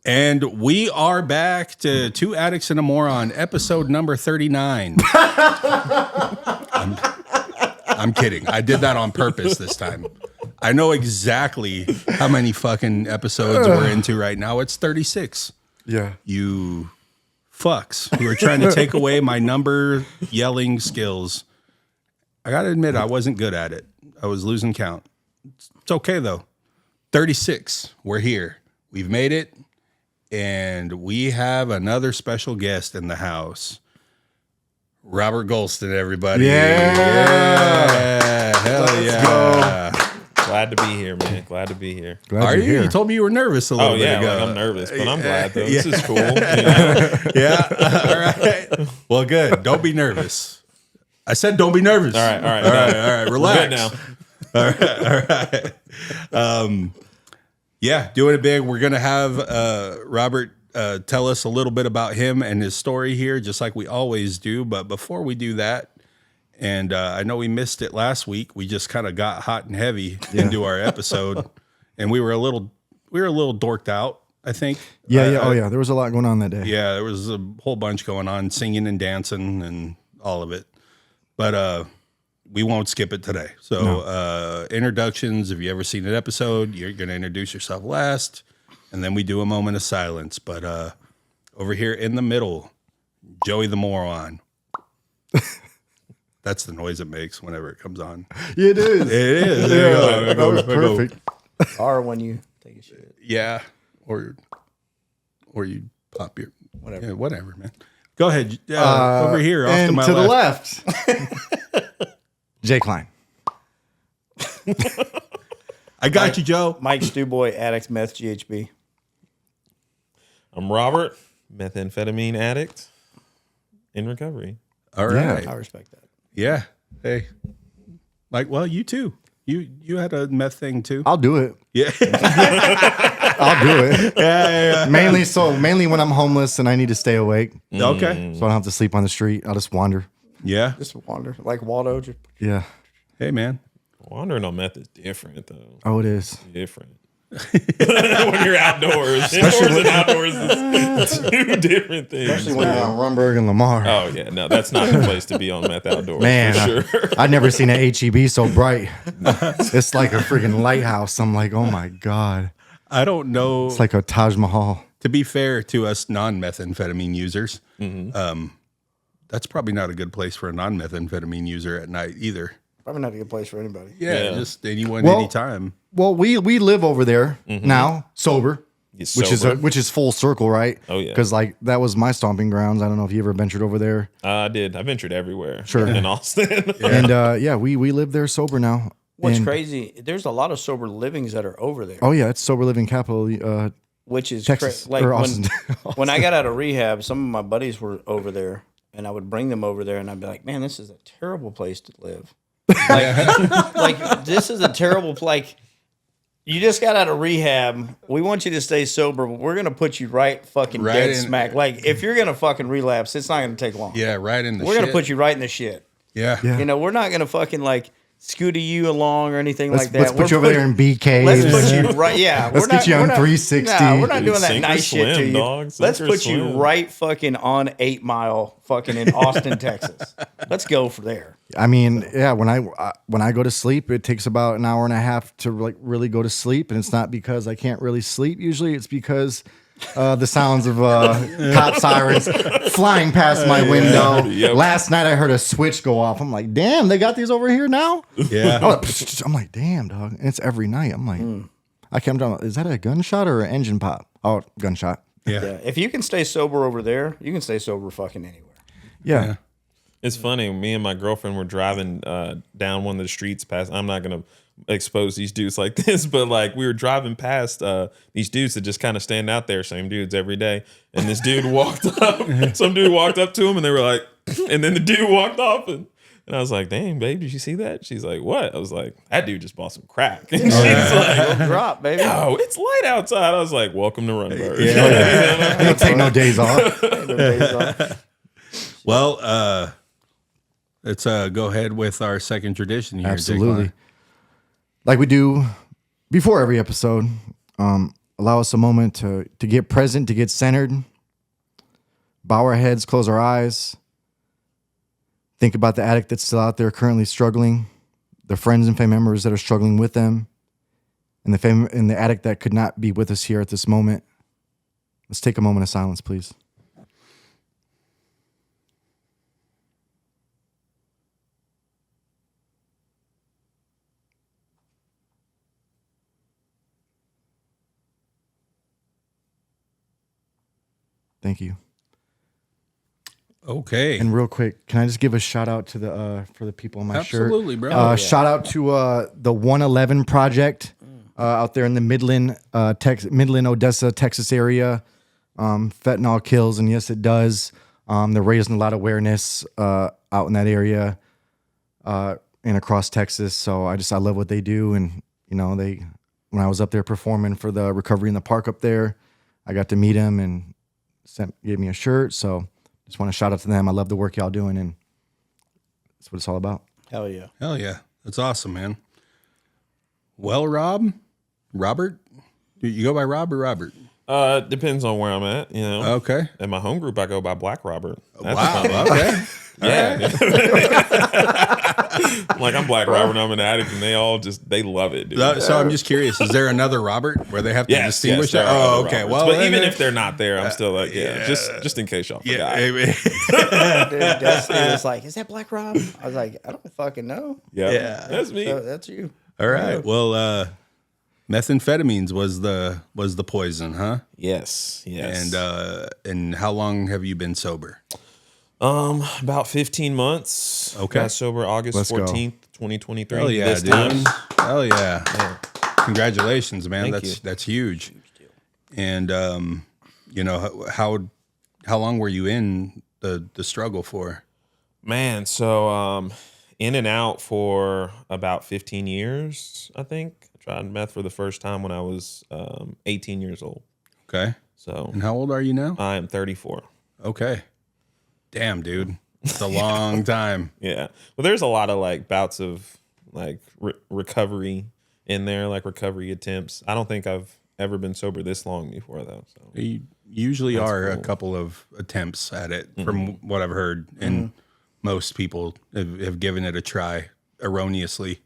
And we are back to Two Addicts and a Moron, episode number 39. I'm kidding. I did that on purpose this time. I know exactly how many fucking episodes we're into right now. It's 36. Yeah. You fucks who are trying to take away my number yelling skills. I got to admit, I wasn't good at it. I was losing count. It's okay, though. 36. We're here. We've made it. And we have another special guest in the house. Robert Golston, everybody. Yeah. Hell yeah. Go. Glad to be here, man. Glad to be here. Glad Are you're you? here. You told me you were nervous a little bit ago. Like I'm nervous, but I'm glad though. Yeah. This is cool. You know? Yeah. All right. Well, good. Don't be nervous. I said don't be nervous. All right. All right. Relax. We're good now. All right. Yeah, doing it big. We're going to have Robert tell us a little bit about him and his story here, just like we always do. But before we do that, and I know we missed it last week, we just kind of got hot and heavy into our episode, and we were a little dorked out, I think. Yeah. Oh, yeah. There was a lot going on that day. Yeah, there was a whole bunch going on, singing and dancing and all of it. But we won't skip it today. So introductions, if you ever seen an episode, you're going to introduce yourself last, and then we do a moment of silence. But over here in the middle, Joey the Moron. That's the noise it makes whenever it comes on. It is. It is. There you go. That was perfect. Or when you take a shit. Yeah. Or you pop your... Whatever. Yeah, whatever, man. Go ahead. Over here, off to And my to the left. left. Jay Klein. I got you, Joe. Mike Stewboy, Addicts, Meth, GHB. I'm Robert, methamphetamine addict in recovery. All right. I respect that. Yeah. Hey. Like, well, you too. You had a meth thing too. I'll do it. Yeah. I'll do it. Yeah. Mainly when I'm homeless and I need to stay awake. Okay. So I don't have to sleep on the street. I'll just wander. Yeah. Just wander. Like Waldo. Just Yeah. Hey, man. Wandering on meth is different though. Oh, it is. Different. When you're outdoors. Indoors and outdoors is two different things. Especially when you're on Rumberg and Lamar. Oh yeah, no, that's not the place to be on meth outdoors. Man, for sure. I've never seen an HEB so bright. It's like a freaking lighthouse. I'm like, oh my God. I don't know. It's like a Taj Mahal. To be fair to us non-methamphetamine users, that's probably not a good place for a non-methamphetamine user at night either. probably not a good place for anybody. Yeah. Just anyone, Well, anytime. Well, we live over there now, sober, He's which sober. is full circle, right? Oh, yeah. Because like that was my stomping grounds. I don't know if you ever ventured over there. I did. I ventured everywhere. Sure. In Austin. And we live there sober now. What's And- crazy, there's a lot of sober livings that are over there, Oh yeah, it's sober living capital. which is Texas, like or when, Austin. when I got out of rehab, some of my buddies were over there, and I would bring them over there, and I'd be like, man, this is a terrible place to live. Like this is a terrible like. You just got out of rehab. We want you to stay sober, but we're gonna put you right fucking Right dead in- smack. Like if you're gonna fucking relapse, it's not gonna take long. Yeah, right in the we're shit. gonna put you right in the shit. Yeah. Yeah. You know, we're not gonna fucking like scooter you along or anything like that. Let's put you We're over there in BK. Let's put you right. Yeah, Let's get you on 360. Nah, we're not doing that Sink or nice shit to swim, you. dog. Sink Let's or put you swim. right fucking on 8 Mile, fucking in Austin, Texas. Let's go for there. I mean, yeah. When I go to sleep, it takes about an hour and a half to like really go to sleep, and it's not because I can't really sleep. Usually, it's because the sounds of cop sirens flying past my window. Yep. Last night, I heard a switch go off. I'm like, damn, they got these over here now. Yeah. I'm like, damn, dog. And it's every night. I'm like, I can't. Is that a gunshot or an engine pop? Oh, gunshot. Yeah. Yeah. If you can stay sober over there, you can stay sober fucking anywhere. Yeah. It's funny. Me and my girlfriend were driving down one of the streets past. I'm not gonna expose these dudes like this, but like we were driving past these dudes that just kind of stand out there, same dudes every day. And this dude walked up. Some dude walked up to him, and they were like, and then the dude walked off, and I was like, "Dang, babe, did you see that?" She's like, "What?" I was like, "That dude just bought some crack." And she's like, Drop, baby. "Oh, it's light outside." I was like, "Welcome to Runberg." They don't take no days off. Well, let's go ahead with our second tradition here. Absolutely. Like we do before every episode, allow us a moment to get present, to get centered, bow our heads, close our eyes, think about the addict that's still out there currently struggling, the friends and family members that are struggling with them, and the addict that could not be with us here at this moment. Let's take a moment of silence, please. Thank you. Okay. And real quick, can I just give a shout out to the for the people on my shirt? Absolutely, bro. Shout out to the 111 Project out there in the Midland, Odessa, Texas area. Fentanyl kills, and yes, it does. They're raising a lot of awareness out in that area and across Texas. So I love what they do, and when I was up there performing for the Recovery in the Park up there, I got to meet him and gave me a shirt. So just want to shout out to them. I love the work y'all doing, and that's what it's all about. Hell yeah. Hell yeah. That's awesome, man. Well, Robert? You go by Rob or Robert? Depends on where I'm at, Okay. In my home group, I go by Black Robert. That's Wow. funny. Okay. Yeah. Like, I'm Black Robert and I'm an addict, and they love it, dude. So I'm just curious, is there another Robert where they have to Yes, distinguish there that? are Oh, other okay. Roberts. Well, but even then- if they're not there, I'm still like, just in case y'all forgot. Yeah. Dude, Destiny was like, is that Black Rob? I was like, I don't fucking know. Yeah. That's me. So that's you. All right. Well, methamphetamines was the poison, huh? Yes. And how long have you been sober? About 15 months. Okay. Got sober August Let's go. 14th, 2023. Hell yeah, This dude. time. Hell yeah. Congratulations, man. Thank you. That's huge. And how long were you in the struggle for? Man, so in and out for about 15 years, I think. I tried meth for the first time when I was 18 years old. Okay. So And how old are you now? I am 34. Okay. Damn, dude. It's a long time. Yeah. Well, there's a lot of like bouts of like recovery in there, like recovery attempts. I don't think I've ever been sober this long before though. So You usually are a cool. couple of attempts at it from what I've heard. And most people have given it a try erroneously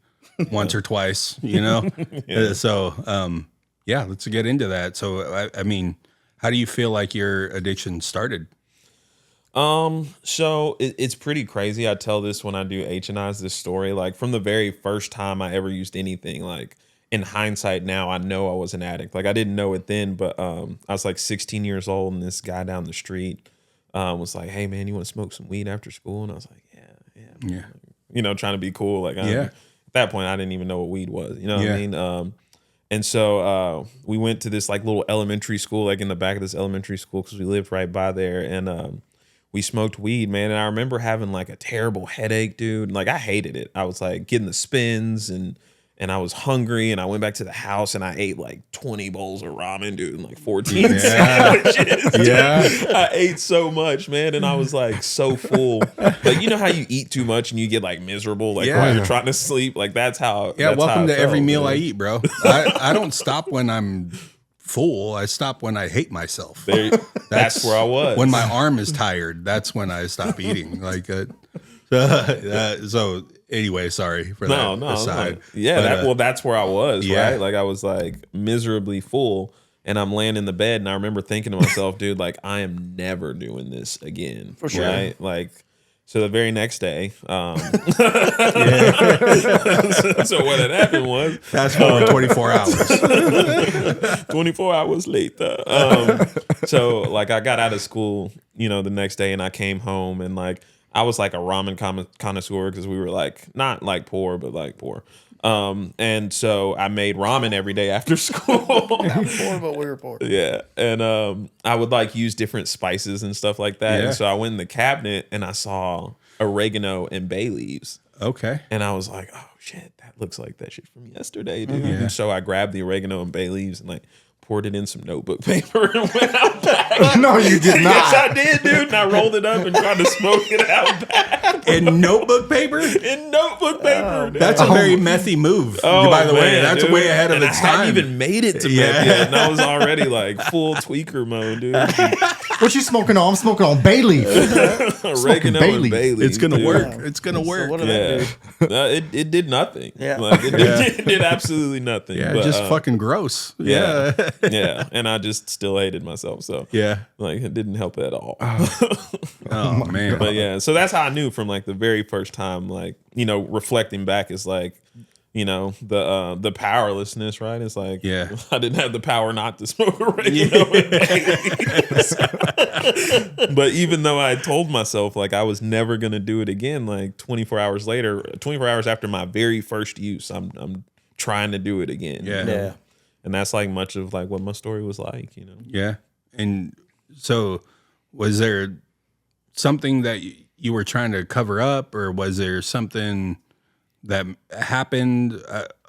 once or twice, So, let's get into that. So, I mean, how do you feel like your addiction started? So it's pretty crazy. I tell this when I do H&I's this story, like from the very first time I ever used anything, like in hindsight now, I know I was an addict. Like I didn't know it then, but I was like 16 years old and this guy down the street was like, hey man, you want to smoke some weed after school? And I was like, yeah. Trying to be cool. Like at that point, I didn't even know what weed was, what I mean? And so we went to this like little elementary school, like in the back of this elementary school, because we lived right by there. And we smoked weed, man. And I remember having like a terrible headache, dude. Like I hated it. I was like getting the spins and I was hungry, and I went back to the house and I ate like 20 bowls of ramen, dude, and like 14 sandwiches. Dude. Yeah. I ate so much, man, and I was like so full. Like, you know how you eat too much and you get like miserable, like while you're trying to sleep? Like that's how. Yeah, that's welcome how to it felt, every meal man. I eat, bro. I don't stop when I'm full. I stop when I hate myself. That's where I was. When my arm is tired, that's when I stop eating. Like, so anyway, sorry for that aside. No. Yeah, But, that's where I was, yeah. right? Like I was like miserably full, and I'm laying in the bed, and I remember thinking to myself, dude, like I am never doing this again. For sure. Right? Like, so the very next day, so what had happened was fast forward 24 hours. 24 hours later. So like I got out of school, the next day, and I came home, and like I was like a ramen connoisseur because we were like not like poor, but like poor. And so I made ramen every day after school. Not poor, but we were poor. Yeah. And I would like use different spices and stuff like that. Yeah. And so I went in the cabinet and I saw oregano and bay leaves. Okay. And I was like, oh shit, that looks like that shit from yesterday, dude. And so I grabbed the oregano and bay leaves and like poured it in some notebook paper and went out back. No, you did Yes, not. I did, dude. And I rolled it up and tried to smoke it out back In notebook paper? in notebook paper. dude. That's a very methy move. Oh, by the way, man, that's dude. way ahead of And its I hadn't time. even made it to Yeah. meth yet, and I was already like full tweaker mode, dude. What you smoking on? I'm smoking on bay leaf. Oregano bay and leaf. bay leaf. It's gonna dude. work. It's gonna So work. what did that Yeah, do? it did nothing. Yeah. like, it did absolutely nothing. Yeah, but, just fucking gross. yeah, Yeah. yeah. And I just still hated myself. So Yeah. like it didn't help at all. Oh man. But yeah, so that's how I knew from like the very first time, like, you know, reflecting back is like, you know, the powerlessness, right? It's like, Yeah. I didn't have the power not to smoke oregano and bay-leaves. But even though I told myself like I was never gonna do it again, like 24 hours later, 24 hours after my very first use, I'm trying to do it again. Yeah. you know? Yeah. And that's like much of like what my story was like, you know. Yeah. And so was there something that you were trying to cover up, or was there something that happened,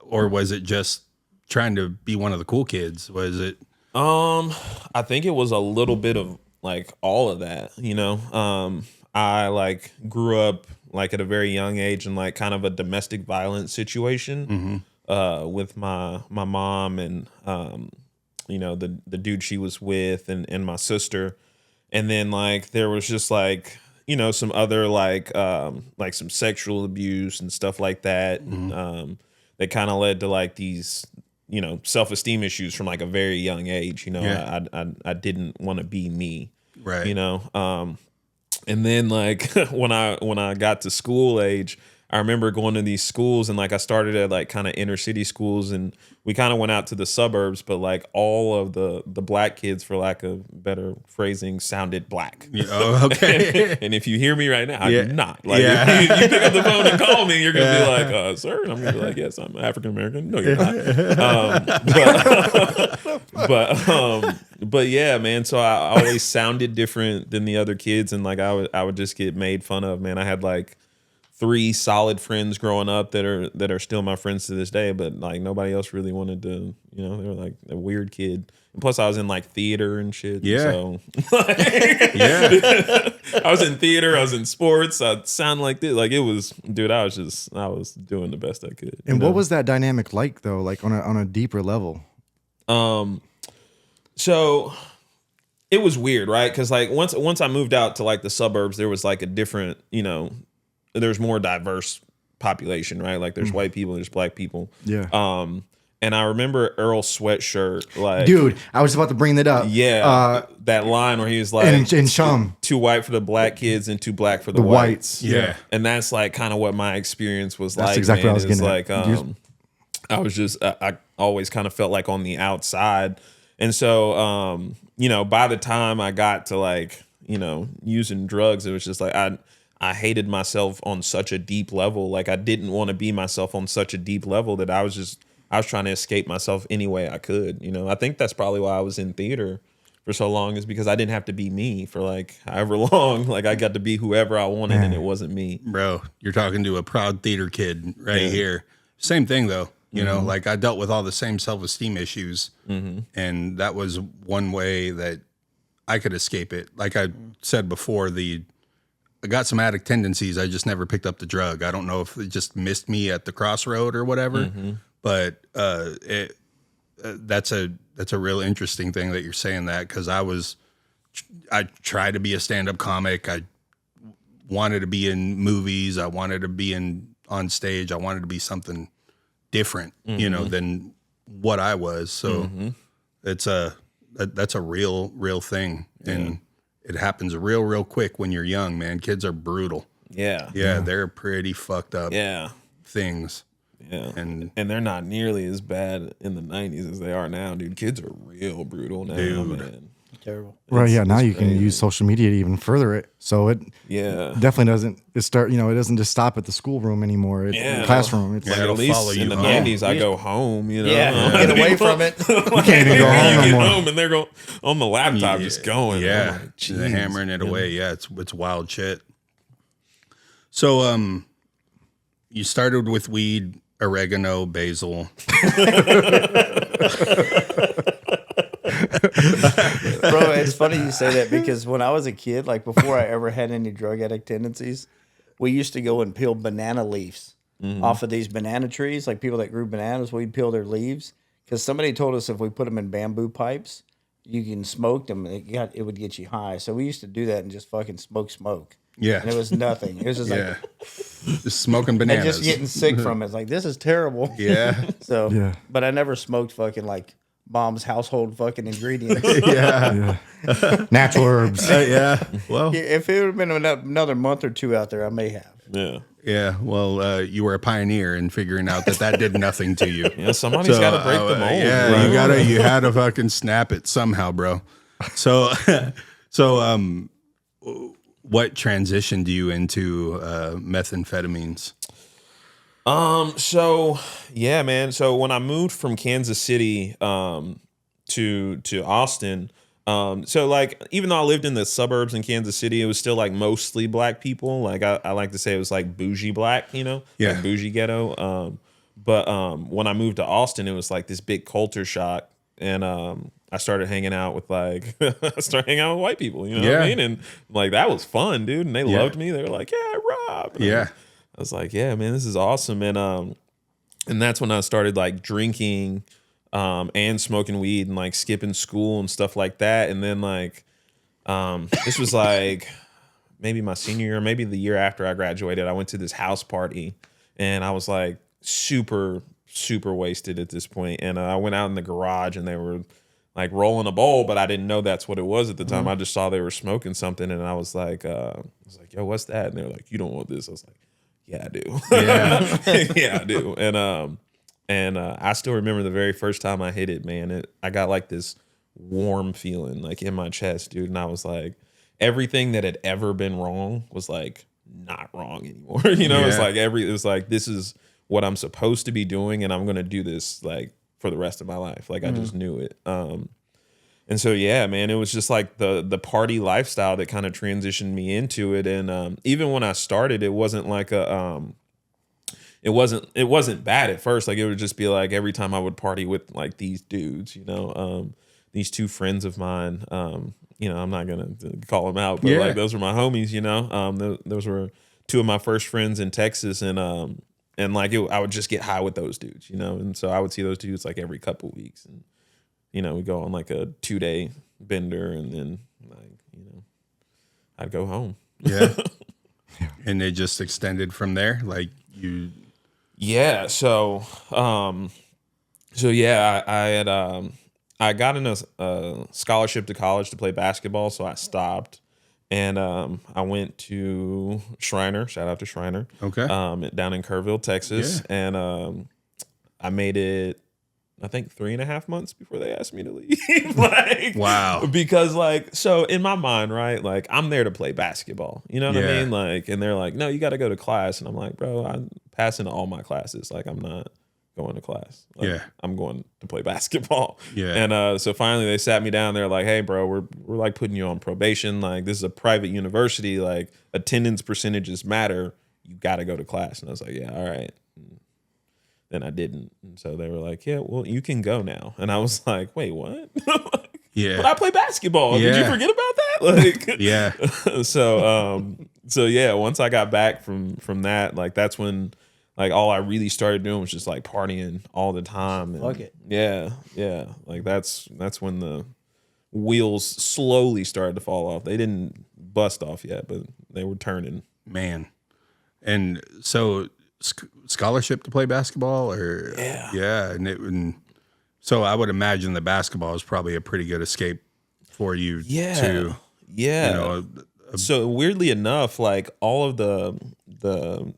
or was it just trying to be one of the cool kids? Was it? I think it was a little bit of like all of that, you know. I like grew up like at a very young age in like kind of a domestic violence situation with my mom and you know the dude she was with and my sister, and then like there was just like, you know, some other like some sexual abuse and stuff like that. That kind of led to like these, you know, self-esteem issues from like a very young age. You know, Yeah. I didn't want to be me, Right. you know. And then like when I got to school age, I remember going to these schools, and like I started at like kind of inner city schools, and we kind of went out to the suburbs, but like all of the black kids, for lack of better phrasing, sounded black. Oh, okay. And if you hear me right now, I Yeah. do not. Like Yeah. if you pick up the phone and call me, you're gonna be like, sir, and I'm gonna be like, yes, I'm African American. No, you're not. But yeah, man. So I always sounded different than the other kids, and like I would just get made fun of. Man, I had like 3 solid friends growing up that are still my friends to this day, but like nobody else really wanted to, you know, they were like a weird kid. And plus I was in like theater and shit. Yeah. So Yeah. I was in theater, I was in sports, I sound like this. Like it was, dude, I was doing the best I could. And what was that dynamic like though? Like on a deeper level? So it was weird, right? Because like once I moved out to like the suburbs, there was like a different, you know, there's more diverse population, right? Like there's white people, there's black people. Yeah. And I remember Earl Sweatshirt, like, Dude, I was about to bring that up. yeah, that line where he was like, in Chum. too white for the black kids and too black for the, The whites. Yeah. And that's like kind of what my experience was That's like. exactly man. what I was It's getting at. like, I was just, I always kind of felt like on the outside. And so, you know, by the time I got to like, you know, using drugs, it was just like, I hated myself on such a deep level. Like I didn't want to be myself on such a deep level that I was trying to escape myself any way I could. You know, I think that's probably why I was in theater for so long, is because I didn't have to be me for like however long. Like I got to be whoever I wanted, and it wasn't me. Bro, you're talking to a proud theater kid right here. Same thing though. You know, like I dealt with all the same self-esteem issues, and that was one way that I could escape it. Like I said before, I got some addict tendencies. I just never picked up the drug. I don't know if it just missed me at the crossroad or whatever, but that's a real interesting thing that you're saying that, because I tried to be a stand-up comic. I wanted to be in movies. I wanted to be on stage. I wanted to be something different, you know, than what I was. So that's a real thing. And it happens real quick when you're young, man. Kids are brutal. Yeah. Yeah. They're pretty fucked up Yeah. things. Yeah. And they're not nearly as bad in the 90s as they are now, dude. Kids are real brutal now, man. Terrible. Right, yeah. Now it's you can crazy. use social media to even further it. So it Yeah. definitely doesn't it doesn't just stop at the schoolroom anymore. It's Yeah. the classroom. It's Yeah, Like it'll at least follow you in the home. 90s, I go home, you know. Yeah, get away from it. you can't even go home You no get more. home and they're going on the laptop just going. Yeah, I'm like, they're "Jeez." hammering it away. Yeah, it's wild shit. So, you started with weed, oregano, basil. Bro, it's funny you say that because when I was a kid, like before I ever had any drug addict tendencies, we used to go and peel banana leaves off of these banana trees. Like people that grew bananas, we'd peel their leaves because somebody told us if we put them in bamboo pipes, you can smoke them. It would get you high. So we used to do that and just fucking smoke. Yeah. And it was nothing. It was just Yeah. like Just smoking and bananas. just getting sick from it. It's like, this is terrible. Yeah. So, Yeah. but I never smoked fucking like Mom's household fucking ingredients. Yeah. Natural herbs. Yeah. Well, If it would have been another month or two out there, I may have. Yeah. yeah. Well, you were a pioneer in figuring out that did nothing to you. Yeah, somebody's got to break the mold. Yeah, bro. you had to fucking snap it somehow, bro. So, what transitioned you into methamphetamines? So yeah, man. So when I moved from Kansas City to Austin, so like even though I lived in the suburbs in Kansas City, it was still like mostly black people. Like I like to say it was like bougie black, you know, Yeah. like bougie ghetto. But when I moved to Austin, it was like this big culture shock, and I started hanging out with white people, you know what I Yeah. mean? And like that was fun, dude. And they loved me. They were like, "Yeah, Rob." And Yeah. I was like, "Yeah, man, this is awesome." And that's when I started like drinking and smoking weed and like skipping school and stuff like that. And then like this was like maybe my senior year, maybe the year after I graduated, I went to this house party and I was like super wasted at this point. And I went out in the garage and they were like rolling a bowl, but I didn't know that's what it was at the time. I just saw they were smoking something and I was like, "Yo, what's that?" And they were like, "You don't want this." I was like, "Yeah, I do." Yeah. Yeah, I do. And I still remember the very first time I hit it, man. I got like this warm feeling like in my chest, dude. And I was like, everything that had ever been wrong was like not wrong anymore. You know, Yeah. it was like this is what I'm supposed to be doing, and I'm gonna do this like for the rest of my life. Like I just knew it. And so yeah, man, it was just like the party lifestyle that kind of transitioned me into it. And even when I started, it wasn't like it wasn't bad at first. Like it would just be like every time I would party with like these dudes, you know, these two friends of mine, you know, I'm not gonna call them out, but like those were my homies, you know. Those were two of my first friends in Texas, and like I would just get high with those dudes, you know. And so I would see those dudes like every couple weeks, and you know, we go on like a 2-day bender, and then like, you know, I'd go home. Yeah. And they just extended from there. Like you. Yeah. So yeah, I had I got in a scholarship to college to play basketball, so I stopped, and I went to Shriner. Shout out to Shriner. Okay. Down in Kerrville, Texas, and I made it, I think 3.5 months before they asked me to leave. Like, Wow. Because like, so in my mind, right, like I'm there to play basketball. You know what I mean? Like, and they're like, "No, you got to go to class." And I'm like, "Bro, I'm passing all my classes. Like, I'm not going to class. Like, I'm going to play basketball." Yeah. And so finally they sat me down. They're like, "Hey, bro, we're like putting you on probation. Like, this is a private university. Like, attendance percentages matter. You got to go to class." And I was like, "Yeah, all right." Then I didn't. And so they were like, "Yeah, well, you can go now." And I was like, "Wait, what?" Yeah. But I play basketball. Did you Yeah. forget about that? Like, Yeah. So yeah, once I got back from that, like that's when like all I really started doing was just like partying all the time. And Fuck it. Yeah. Like that's when the wheels slowly started to fall off. They didn't bust off yet, but they were turning. Man. And so scholarship to play basketball, or and so I would imagine the basketball is probably a pretty good escape for you too. Yeah. You know, So weirdly enough, like all of the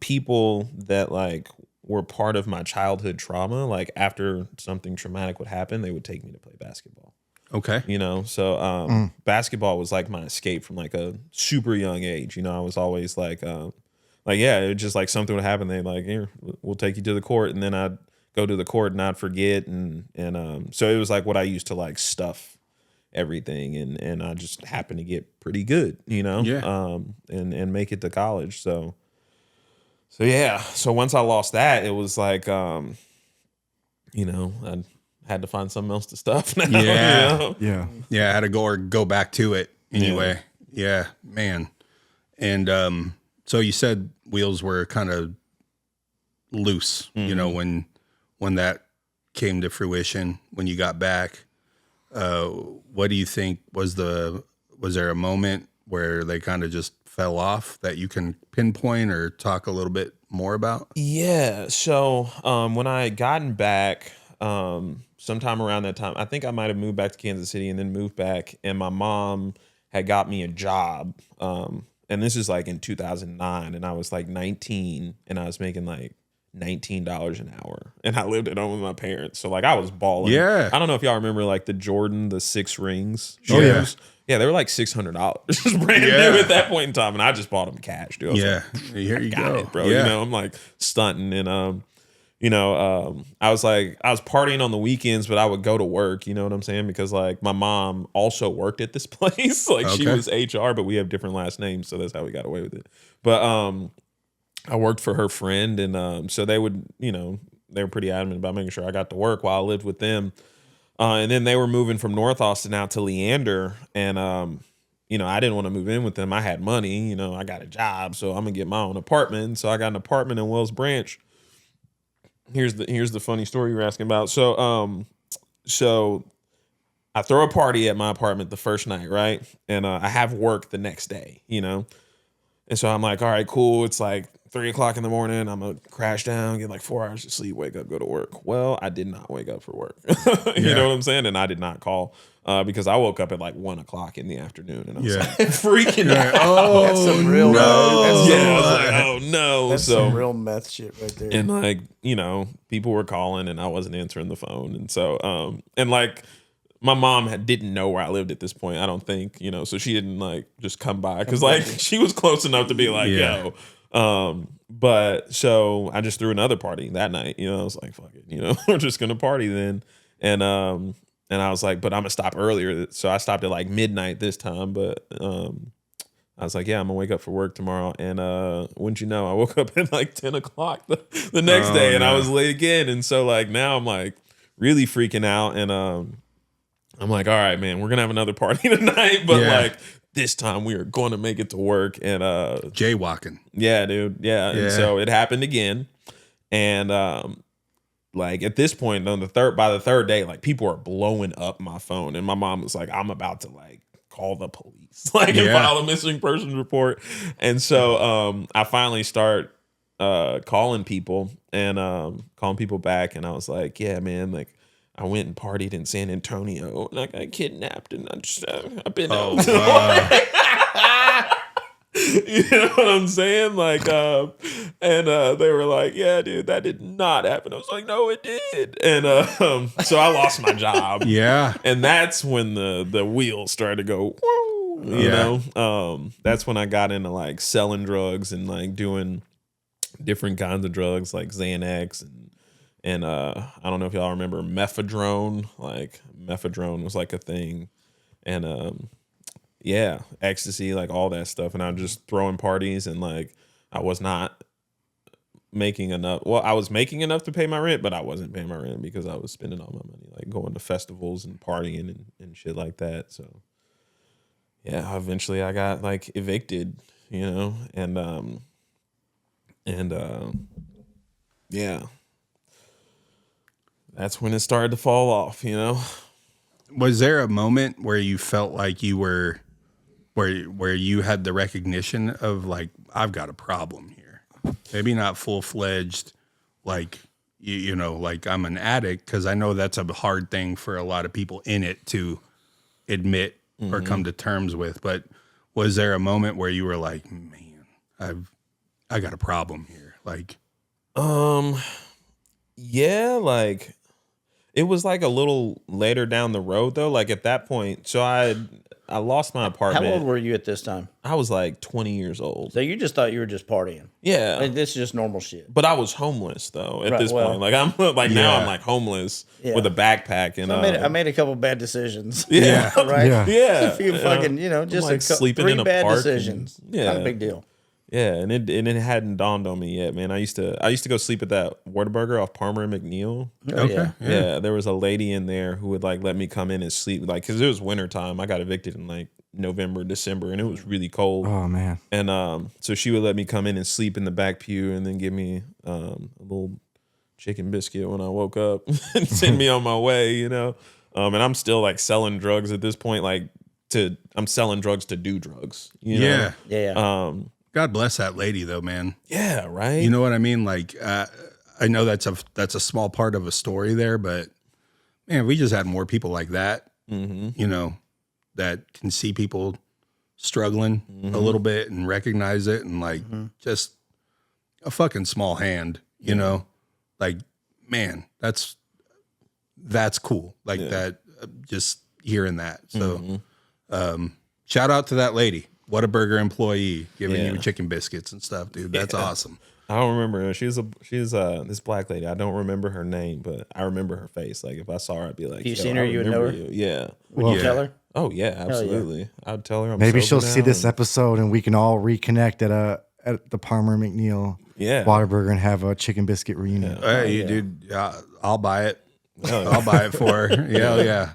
people that like were part of my childhood trauma, like after something traumatic would happen, they would take me to play basketball. okay. You know, so basketball was like my escape from like a super young age. You know, I was always like yeah, it was just like something would happen. They like, "Here, we'll take you to the court," and then I'd go to the court and I'd forget, and so it was like what I used to like stuff everything, and I just happened to get pretty good, you know, and make it to college. So yeah, so once I lost that, it was like, you know, I had to find something else to stuff now. Yeah. You know? Yeah. Yeah, I had to go back to it anyway. Yeah, man. And so you said wheels were kind of loose, you know, when that came to fruition, when you got back. What do you think was there a moment where they kind of just fell off that you can pinpoint or talk a little bit more about? Yeah. So when I had gotten back, sometime around that time, I think I might have moved back to Kansas City and then moved back, and my mom had got me a job. And this is like in 2009, and I was like 19, and I was making like $19 an hour, and I lived at home with my parents. So like I was balling. Yeah. I don't know if y'all remember like the Jordan, the 6 rings shoes. Oh, yeah. Yeah, they were like $600 brand new at that point in time, and I just bought them cash, dude. I was Yeah, like, here you got go, it, bro. Yeah. You know, I'm like stunting, and I was partying on the weekends, but I would go to work. You know what I'm saying? Because like my mom also worked at this place. Like she Okay. was HR, but we have different last names, so that's how we got away with it. But I worked for her friend, and so they would, you know, they were pretty adamant about making sure I got to work while I lived with them. And then they were moving from North Austin out to Leander, and you know, I didn't want to move in with them. I had money, you know, I got a job, so I'm gonna get my own apartment. So I got an apartment in Wells Branch. Here's the funny story you're asking about. So I throw a party at my apartment the first night, right? And I have work the next day, you know? And so I'm like, all right, cool. It's like 3:00 in the morning. I'm going to crash down, get like 4 hours of sleep, wake up, go to work. Well, I did not wake up for work. You know what I'm saying? And I did not call because I woke up at like 1:00 in the afternoon, and I was like freaking out. Oh, That's some real no. Yeah, I was like, oh no. That's So some real meth shit right there. and like, you know, people were calling and I wasn't answering the phone. And so, and like my mom didn't know where I lived at this point, I don't think, you know, so she didn't like just come by because like she was close enough to be like, Yeah. yo. But so I just threw another party that night, you know, I was like, fuck it, you know, we're just going to party then. And I was like, but I'm gonna stop earlier. So I stopped at like midnight this time, but, I was like, yeah, I'm gonna wake up for work tomorrow. And wouldn't you know, I woke up at like 10:00 the next day, and I was late again. And so like now I'm like really freaking out, and I'm like, all right, man, we're gonna have another party tonight, but like this time we are going to make it to work. And Jaywalking. yeah, dude, yeah. And so it happened again, and like at this point on by the third day, like people are blowing up my phone, and my mom was like, I'm about to like call the police, like and file a missing persons report. And so I finally start calling people and calling people back, and I was like, yeah, man, like I went and partied in San Antonio, and I got kidnapped, and I've been out. You know what I'm saying? Like, and they were like, yeah, dude, that did not happen. I was like, no, it did. And so I lost my job. Yeah. And that's when the wheels started to go, whoa, you know? That's when I got into like selling drugs and like doing different kinds of drugs like Xanax and I don't know if y'all remember mephedrone. Like mephedrone was like a thing. And yeah, ecstasy, like all that stuff. And I'm just throwing parties, and like I was not making enough. Well, I was making enough to pay my rent, but I wasn't paying my rent because I was spending all my money like going to festivals and partying and shit like that. So yeah, eventually I got like evicted, you know, and yeah, that's when it started to fall off, you know. Was there a moment where you felt like you were, where you had the recognition of like, I've got a problem here? Maybe not full-fledged, like, you know, like I'm an addict, because I know that's a hard thing for a lot of people in it to admit or come to terms with. But was there a moment where you were like, man, I got a problem here? Like, yeah, like it was like a little later down the road though. Like at that point, so I lost my apartment. How old were you at this time? I was like 20 years old. So you just thought you were just partying. Yeah. Like, this is just normal shit. But I was homeless though at Right, this well, point. Like I'm like now I'm like homeless with a backpack, and So I made a couple bad decisions. yeah. Right? Yeah. yeah. A few fucking, you know, just like sleeping three in a bad park decisions. and- yeah. Not a big deal. Yeah, and it hadn't dawned on me yet, man. I used to go sleep at that Whataburger off Palmer and McNeil. Okay. Yeah, there was a lady in there who would like let me come in and sleep, like, because it was winter time. I got evicted in like November, December, and it was really cold. Oh man. And so she would let me come in and sleep in the back pew, and then give me a little chicken biscuit when I woke up and send me on my way, you know. And I'm still like selling drugs at this point, like I'm selling drugs to do drugs. You know? Yeah. God bless that lady though, man. Yeah, right. You know what I mean? Like, I know that's a small part of a story there, but man, we just had more people like that, you know, that can see people struggling a little bit and recognize it, and like just a fucking small hand, you know, like, man, that's cool. Like that, just hearing that. So, shout out to that lady. Whataburger employee giving you chicken biscuits and stuff, dude. That's awesome. I don't remember her. She's this black lady. I don't remember her name, but I remember her face. Like if I saw her, I'd be like, if you seen her, you would know her. Yeah. Would you tell her? Oh yeah, absolutely. I'd tell her. Maybe she'll see this episode and we can all reconnect at the Palmer McNeil Whataburger and have a chicken biscuit reunion. Hey, dude, I'll buy it. I'll buy it for her. Yeah.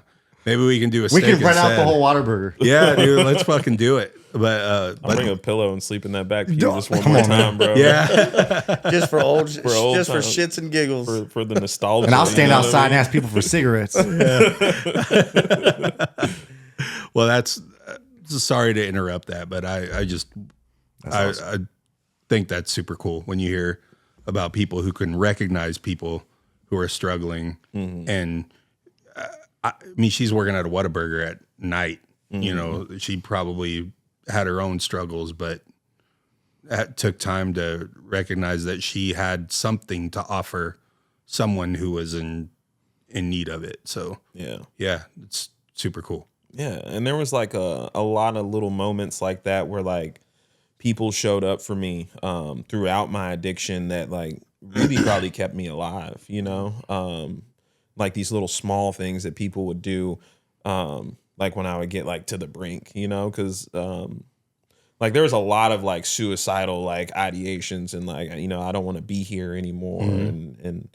Maybe we can do a We steak can rent out instead. the whole Whataburger. Yeah, dude, let's fucking do it. But I'll bring a pillow and sleep in that back pew Don't- just one come more on, man. time, bro. yeah, Just for old, old just for times. shits and giggles. For the nostalgia. And I'll stand you know what outside I and mean? ask people for cigarettes. well, that's sorry to interrupt that, but I think that's super cool when you hear about people who can recognize people who are struggling. And I mean, she's working at a Whataburger at night. You know, she probably had her own struggles, but that took time to recognize that she had something to offer someone who was in need of it. So yeah, it's super cool. Yeah, and there was like a lot of little moments like that where like people showed up for me throughout my addiction that like really probably kept me alive, you know? Like these little small things that people would do, like when I would get like to the brink, you know, because like there was a lot of like suicidal like ideations and like, you know, I don't want to be here anymore. And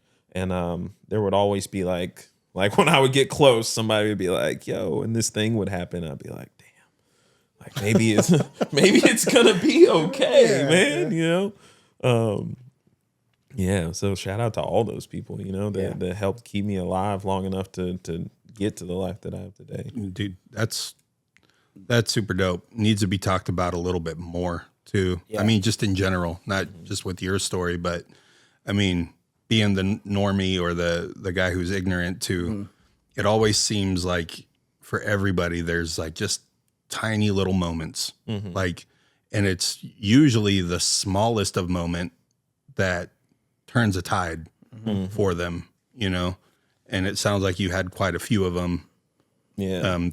there would always be like when I would get close, somebody would be like, yo, and this thing would happen. I'd be like, damn, like maybe it's gonna be okay, man, you know? Yeah, so shout out to all those people, you know, that helped keep me alive long enough to get to the life that I have today. Dude, that's super dope. Needs to be talked about a little bit more too. Yeah. I mean, just in general, not just with your story, but I mean, being the normie or the guy who's ignorant too, it always seems like for everybody, there's like just tiny little moments, like, and it's usually the smallest of moment that turns a tide for them, you know? And it sounds like you had quite a few of them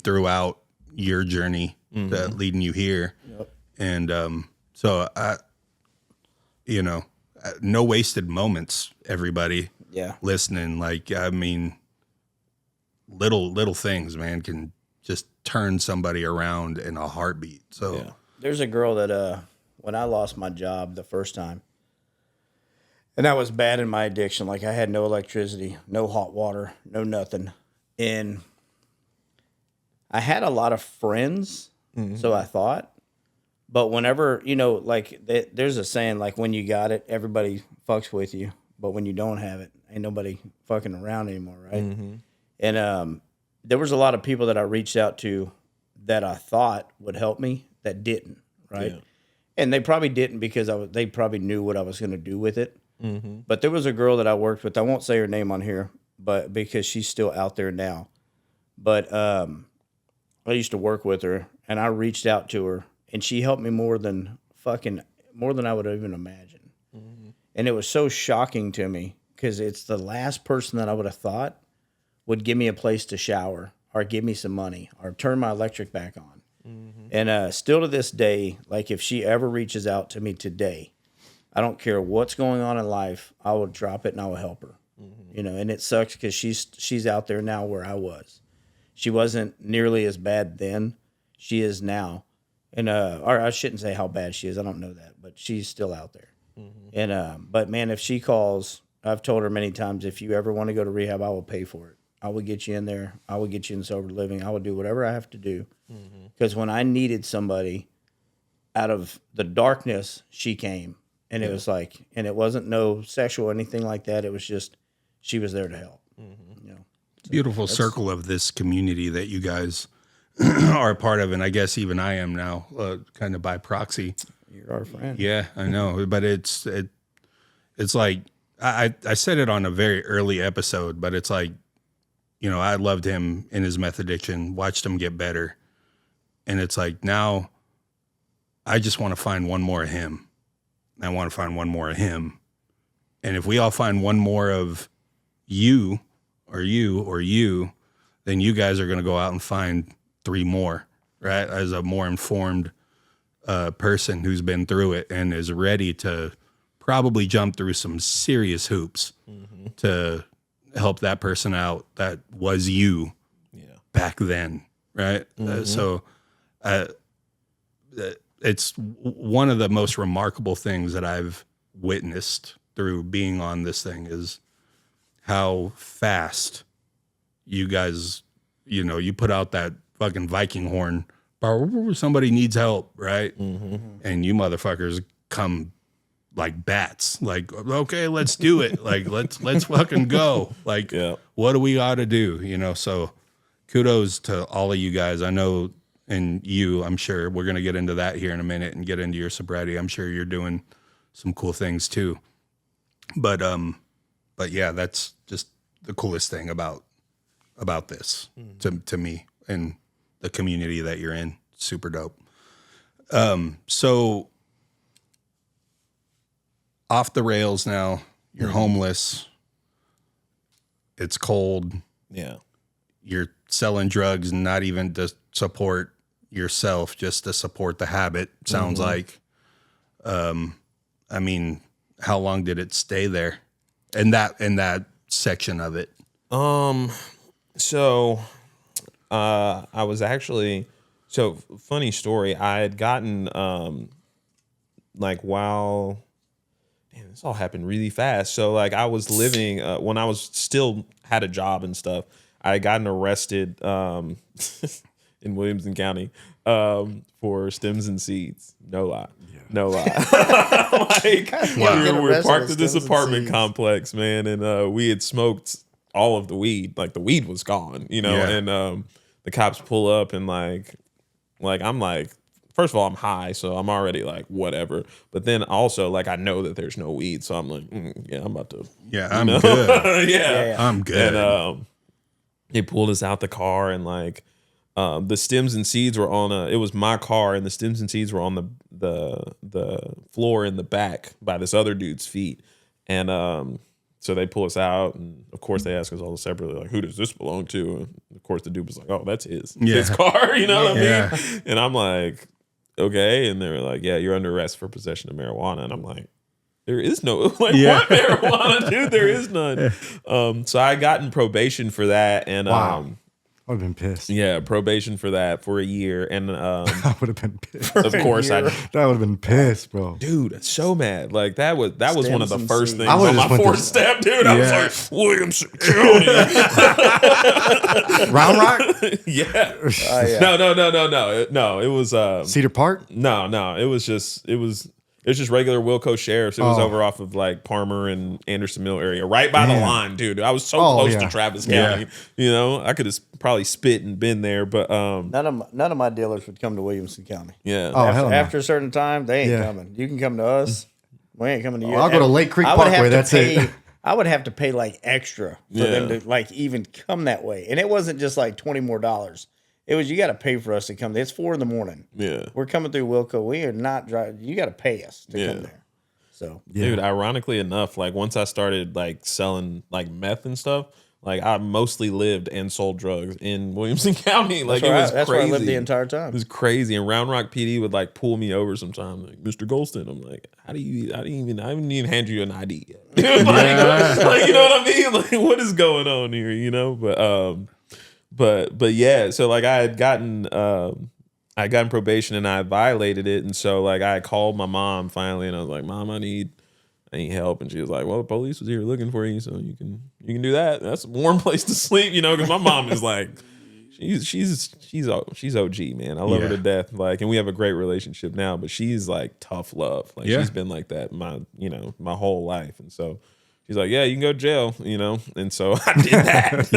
throughout your journey that leading you here. Yep. And so you know, no wasted moments, everybody listening. Like, I mean, little things, man, can just turn somebody around in a heartbeat. So there's a girl that when I lost my job the first time, and I was bad in my addiction. Like I had no electricity, no hot water, no nothing. And I had a lot of friends, so I thought. But whenever, you know, like there's a saying, like when you got it, everybody fucks with you. But when you don't have it, ain't nobody fucking around anymore, right? And there was a lot of people that I reached out to that I thought would help me that didn't, right? Yeah. And they probably didn't because they probably knew what I was going to do with it. But there was a girl that I worked with. I won't say her name on here, but because she's still out there now. But I used to work with her, and I reached out to her, and she helped me more than I would even imagine. And it was so shocking to me because it's the last person that I would have thought would give me a place to shower or give me some money or turn my electric back on. And still to this day, like if she ever reaches out to me today, I don't care what's going on in life, I will drop it and I will help her. You know, and it sucks because she's out there now where I was. She wasn't nearly as bad then. She is now. And or I shouldn't say how bad she is. I don't know that, but she's still out there. And but man, if she calls, I've told her many times, if you ever want to go to rehab, I will pay for it. I will get you in there. I will get you in sober living. I will do whatever I have to do. Because when I needed somebody out of the darkness, she came. And it was like, and it wasn't no sexual or anything like that. It was just, she was there to help. You know, Beautiful circle of this community that you guys are a part of. And I guess even I am now, kind of by proxy. you're our friend. Yeah, I know. But it's like, I said it on a very early episode, but it's like, you know, I loved him in his meth addiction, watched him get better. And it's like, now I just want to find one more of him. I want to find one more of him. And if we all find one more of you, then you guys are going to go out and find 3 more, right? As a more informed person who's been through it and is ready to probably jump through some serious hoops to help that person out that was you back then, right? So it's one of the most remarkable things that I've witnessed through being on this thing is how fast you guys, you know, you put out that fucking Viking horn, somebody needs help, right? And you motherfuckers come like bats, like, okay, let's do it. Like, let's fucking go. Like, what do we got to do? You know, so kudos to all of you guys. I know, and you, I'm sure we're going to get into that here in a minute and get into your sobriety. I'm sure you're doing some cool things too. But yeah, that's just the coolest thing about this to me and the community that you're in. Super dope. So off the rails now, you're homeless. It's cold. Yeah. You're selling drugs, not even to support yourself, just to support the habit. Sounds like. I mean, how long did it stay there? In that section of it. So I was actually, funny story. I had gotten like while, damn, this all happened really fast. So like I was living when I was still had a job and stuff. I had gotten arrested in Williamson County for stems and seeds. No lie. No lie. Like, we were parked at this apartment complex, man, and we had smoked all of the weed. Like the weed was gone, you know, and the cops pull up and like I'm like, first of all, I'm high, so I'm already like whatever. But then also like I know that there's no weed, so I'm like, yeah, I'm about to. Yeah, I'm good. Yeah, I'm good. And they pulled us out the car and like. The stems and seeds were on it was my car, and the stems and seeds were on the floor in the back by this other dude's feet. And so they pull us out, and of course they ask us all separately, like, who does this belong to? And of course the dude was like, oh, that's his car, you know what I mean? And I'm like, okay. And they were like, yeah, you're under arrest for possession of marijuana. And I'm like, there is no, like, what marijuana, dude? There is none. So I got in probation for that, and I would have been pissed. Yeah, probation for that for a year, and I would have been pissed. Of course, I would have been pissed, bro. Dude, so mad. Like that was one of the first things I on my fourth step, dude. I was like, Williamson County, Round Rock. Yeah. Yeah. No. It was Cedar Park. No. It was just regular Wilco Sheriff's. It was over off of like Palmer and Anderson Mill area, right by the line, dude. I was so close to Travis County. You know, I could have probably spit and been there, but None of my dealers would come to Williamson County. yeah. Oh, hell no. After a certain time, they ain't coming. You can come to us. We ain't coming to you. I'll go to Lake Creek Parkway. That's it. I would have to pay like extra for them to like even come that way, and it wasn't just like $20 more. It was, you got to pay for us to come. It's 4 a.m. Yeah. We're coming through Wilco. We are not driving. You got to pay us to come there. So, Dude, ironically enough, like once I started like selling like meth and stuff, like I mostly lived and sold drugs in Williamson County. Like it was that's crazy. where I lived the entire time. It was crazy. And Round Rock PD would like pull me over sometimes, like, Mr. Golston. I'm like, I didn't even hand you an ID yet. like, you know what I mean? Like, what is going on here? You know? But yeah, so like I had gotten I got in probation and I violated it. And so like I called my mom finally and I was like, Mom, I need help. And she was like, well, the police was here looking for you, so you can do that. That's a warm place to sleep, you know, because my mom is like, she's OG, man. I love her to death. Like, and we have a great relationship now, but she's like tough love. Like she's been like that my whole life. And so she's like, yeah, you can go to jail, you know? And so I did that.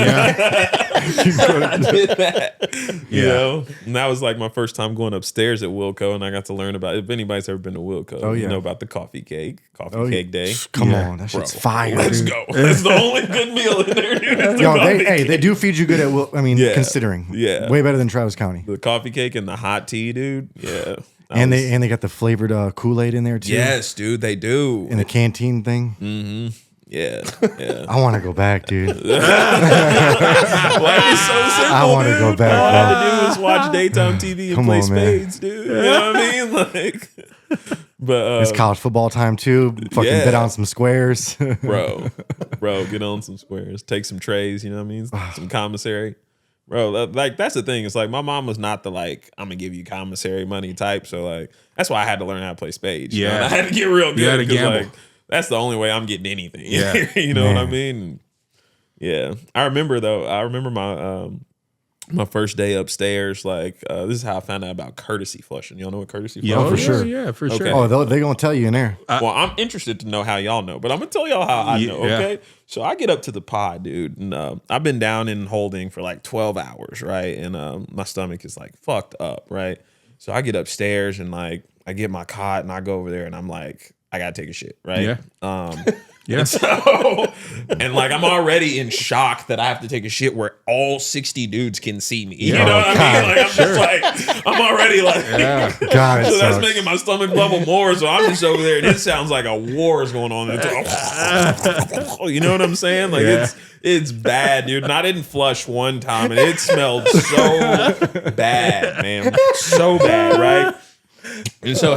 I did that, you know? And that was like my first time going upstairs at Wilco, and I got to learn about, if anybody's ever been to Wilco, you know about the coffee cake day. Come on, that shit's fire, Let's dude. go. That's the only good meal in there, dude. Yo, they do feed you good at considering. Yeah. Way better than Travis County. The coffee cake and the hot tea, dude. Yeah. And they got the flavored Kool-Aid in there too. Yes, dude, they do. In the canteen thing. Mm-hmm. Yeah. I want to go back, dude. Life is so simple. I want to go back. All I had to do was watch daytime TV and play on, man. spades, dude. You know what I mean? Like, but it's college football time too. Fucking bet on some squares, bro. Get on some squares. Take some trays. You know what I mean? Some commissary. Bro, like that's the thing. It's like my mom was not the like I'm gonna give you commissary money type. So like that's why I had to learn how to play spades. You know? And I had to get real good. You had to gamble. Like, that's the only way I'm getting anything. Yeah. You know what I mean? Yeah. I remember my my first day upstairs. Like this is how I found out about courtesy flushing. Y'all know what courtesy flushing? for sure. Yeah, for Okay. sure. Oh, they're gonna tell you in there. Well, I'm interested to know how y'all know, but I'm gonna tell y'all how I know. Okay, so I get up to the pod, dude, and I've been down in holding for like 12 hours, right? And my stomach is like fucked up, right? So I get upstairs and like I get my cot and I go over there and I'm like, I gotta take a shit, right? Yeah. And so, and like I'm already in shock that I have to take a shit where all 60 dudes can see me. You know what I mean? Like I'm just like I'm already like, God, so that's making my stomach bubble more. So I'm just over there, and it sounds like a war is going on. You know what I'm saying? Like it's bad, dude. And I didn't flush one time, and it smelled so bad, man, so bad, right? And so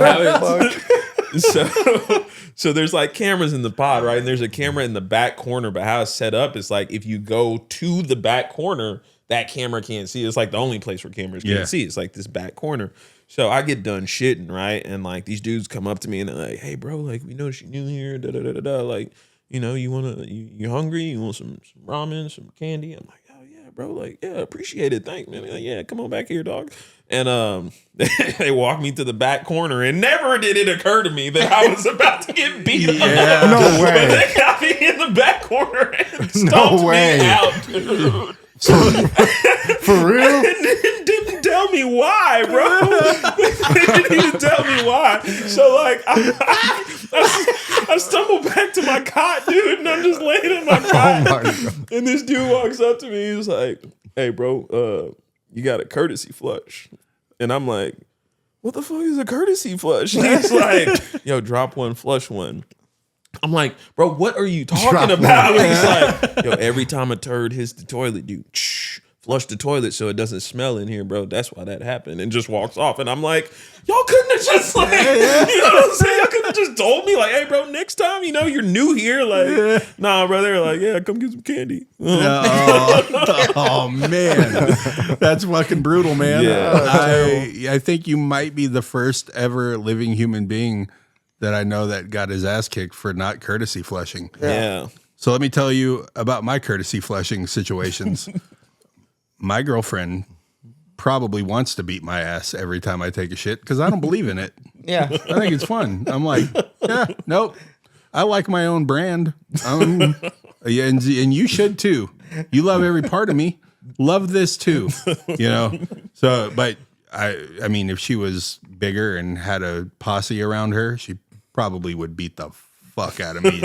so there's like cameras in the pod, right? And there's a camera in the back corner, but how it's set up is like if you go to the back corner, that camera can't see. It's like the only place where cameras can't see. It's like this back corner. So I get done shitting, right? And like these dudes come up to me and they're like, hey bro, like we noticed you new here, like, you know, you hungry? You want some ramen, some candy? I'm like, oh yeah, bro, like, yeah, appreciate it. Thanks, man. Like, yeah, come on back here, dog. And they walked me to the back corner, and never did it occur to me that I was about to get beat up. No way. But they got me in the back corner and stomped me out, dude. For real? And didn't tell me why, bro. They didn't even tell me why. So like, I stumbled back to my cot, dude, and I'm just laying in my cot. Oh my God. And this dude walks up to me. He's like, "Hey, bro, you got a courtesy flush." And I'm like, "What the fuck is a courtesy flush?" And he's like, "Yo, drop one, flush one." I'm like, "Bro, what are you talking about?" And he's like, "Yo, every time a turd hits the toilet, dude, flush the toilet so it doesn't smell in here, bro. That's why that happened." And just walks off. And I'm like, y'all couldn't have just like, you know what I'm saying? Y'all could have just told me like, hey, bro, next time, you know, you're new here. Like, nah, bro. They're like, yeah, come get some candy. Oh man, that's fucking brutal, man. Yeah. I think you might be the first ever living human being that I know that got his ass kicked for not courtesy flushing. Yeah. So let me tell you about my courtesy flushing situations. My girlfriend probably wants to beat my ass every time I take a shit because I don't believe in it. Yeah. I think it's fun. I'm like, yeah, nope. I like my own brand. Yeah, and you should too. You love every part of me. Love this too. You know. So, but I mean, if she was bigger and had a posse around her, she probably would beat the fuck out of me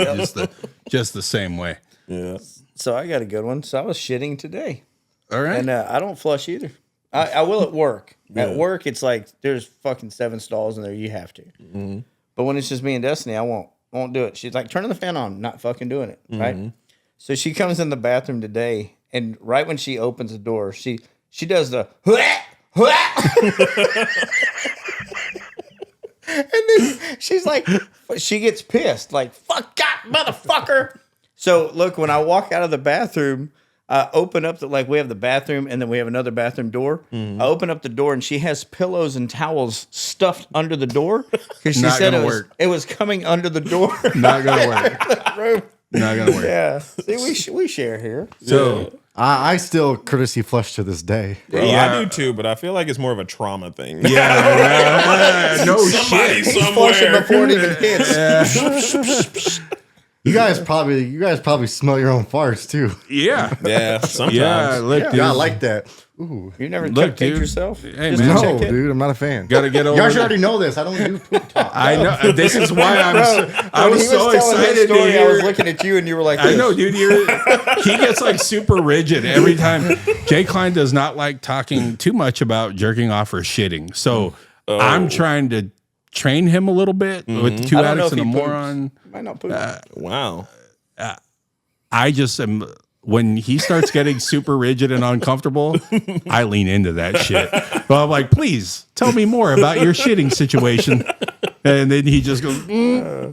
just the same way. Yeah. So I got a good one. So I was shitting today. All right. And I don't flush either. I will at work. At work, it's like there's fucking 7 stalls in there. You have to. Mm-hmm. But when it's just me and Destiny, I won't do it. She's like, turning the fan on. Not fucking doing it. Mm-hmm. Right? So she comes in the bathroom today, and right when she opens the door, she does the and then she's like, she gets pissed. Like, fuck God, motherfucker. So look, when I walk out of the bathroom, I open up we have the bathroom and then we have another bathroom door. I open up the door and she has pillows and towels stuffed under the door because she said it was coming under the door. Not gonna work. Not gonna work. Yeah. See, we share here. So I still courtesy flush to this day. Bro, I do too, but I feel like it's more of a trauma thing. yeah, no Somebody shit. He's flushing somewhere. before it even hits. You guys probably smell your own farts too. Yeah, Yeah, sometimes. yeah. Look, dude. Yeah, I like that. Ooh. You never Look, checked dude. yourself? Hey, Just man. to No, check it? dude, I'm not a fan. Gotta get over. You guys the- already know this. I don't do poop talk. I know. This is why I When was he so telling his excited to story, I was hear. looking at you and you were like, I know, dude. He gets like super rigid every time. Jay Klein does not like talking too much about jerking off or shitting. So I'm trying to train him a little bit with Two I don't know Addicts if and a he poops. Moron. Might not poop. Wow. I just am. When he starts getting super rigid and uncomfortable, I lean into that shit. But I'm like, please tell me more about your shitting situation. And then he just goes, Oh,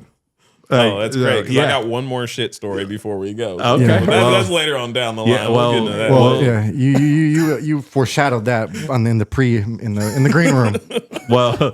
that's great. 'Cause I yeah. got one more shit story before we go. Okay. Yeah. That's later on down the line. Yeah, We'll get into that. Well, yeah, you foreshadowed that in the green room. Well,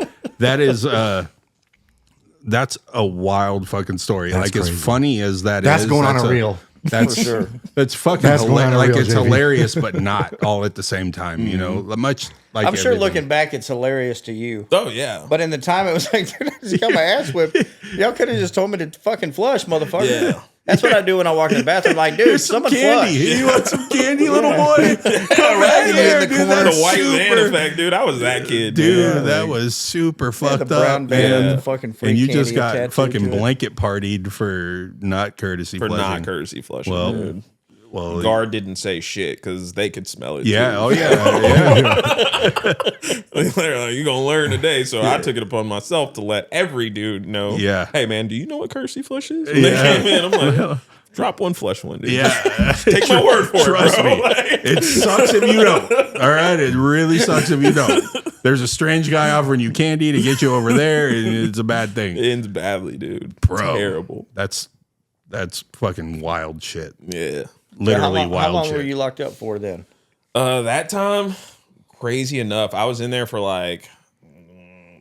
that's a wild fucking story. That's like crazy. as funny as that That's is, going on a reel. That's For sure. That's fucking That's going on a like reel, it's JV. hilarious, but not all at the same time. You know, much like I'm sure everything. looking back, it's hilarious to you. Oh, yeah. But in the time, it was like, dude, I just got my ass whipped. Y'all could have just told me to fucking flush, motherfucker. Yeah. That's what I do when I walk in the bathroom. Like, dude, Here's some someone candy. flush. You want some candy, little boy? Come right. right here, In the dude. corner. That's The white super, van effect, dude. I was that kid. dude. man. That was super Yeah, fucked the brown up, van man. with the fucking free And you just candy got tattooed fucking to it. blanket partied for not courtesy For flushing. not courtesy flushing. Well, dude. Well, Guard didn't say shit because they could smell it. yeah. too. Oh yeah. They're like, you're gonna learn today. So I took it upon myself to let every dude know. Yeah. Hey man, do you know what courtesy flush is? When Yeah. they came in, I'm like, drop one flush one, dude. Yeah. Take my word for Trust it, bro. me. Like, It sucks if you don't. All right. It really sucks if you don't. There's a strange guy offering you candy to get you over there, and it's a bad thing. it ends badly, dude. Bro. Terrible. That's fucking wild shit. Yeah. Literally How wild long shit. were you locked up for then? That time, crazy enough, I was in there for like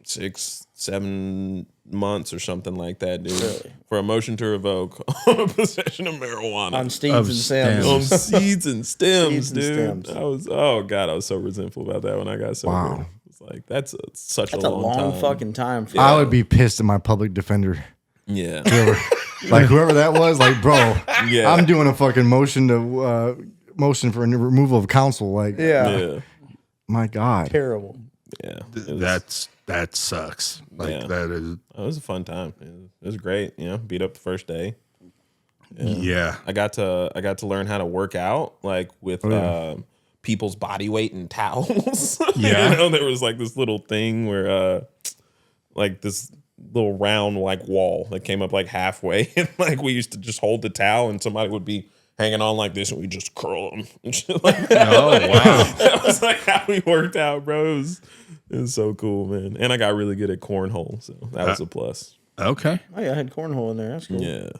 6-7 months or something like that, dude. Really? For a motion to revoke on possession of marijuana. On Steeds Of and Sims. On seeds and stems, Seeds and dude. stems. I was I was so resentful about that when I got sober. Wow. It's like that's such That's a a long, long time. fucking time. For I would be pissed at my public defender. Yeah. Whoever that was, like, bro, Yeah. I'm doing a fucking motion for removal of counsel. Like, Yeah. Yeah. my God. Terrible. Yeah. That sucks. Like Yeah. that is. It was a fun time. It was great. You know, beat up the first day. Yeah. I got to learn how to work out like with people's body weight and towels. Yeah. You know, there was like this little thing where like this little round like wall that came up like halfway, and like we used to just hold the towel and somebody would be hanging on like this and we just curl them and shit like that. Oh wow. That was like how we worked out, bro. It was so cool, man. And I got really good at cornhole, so that was a plus. Okay. Oh yeah, I had cornhole in there. That's cool. Yeah.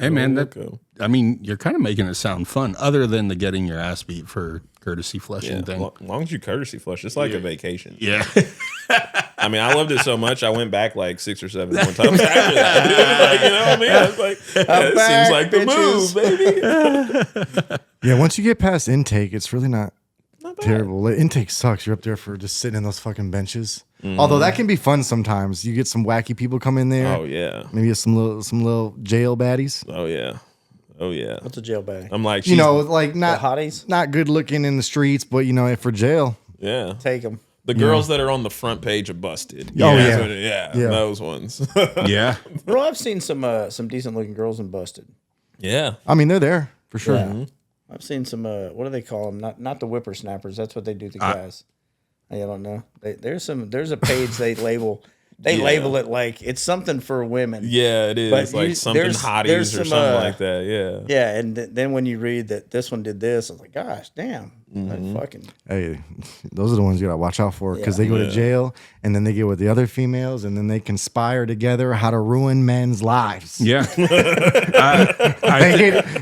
Hey man, Loco. I mean, you're kind of making it sound fun, other than the getting your ass beat for courtesy flushing Yeah, thing. as long as you courtesy flush, it's like a vacation. Yeah. I mean, I loved it so much, I went back like 6 or 7 more times after that. Dude. Like, you know what I mean? I was like, it back, seems like the bitches. move, baby. Yeah, once you get past intake, it's really not terrible. Like, intake sucks. You're up there for just sitting in those fucking benches. Although that can be fun sometimes. You get some wacky people come in there. Oh yeah, Maybe some little jail baddies. oh yeah, oh yeah. What's a jail bag? I'm like, You know, like The not hotties? not good looking in the streets, but you know, for jail. yeah. Take them. The girls that are on the front page of Busted. Oh, That's yeah. what yeah, Yeah. those ones. Yeah. Bro, I've seen some decent looking girls in Busted. yeah, I mean, they're there for sure. Yeah. I've seen some what do they call them? Not the whippersnappers. That's what they do to guys. I don't know. There's a page they label They label it like it's something for women. Yeah, it is. But Like something hotties or something like that. Yeah. Yeah, and then when you read that this one did this, I was like, gosh, damn. Fucking. Hey, those are the ones you gotta watch out for because they go to jail and then they get with the other females and then they conspire together how to ruin men's lives. Yeah.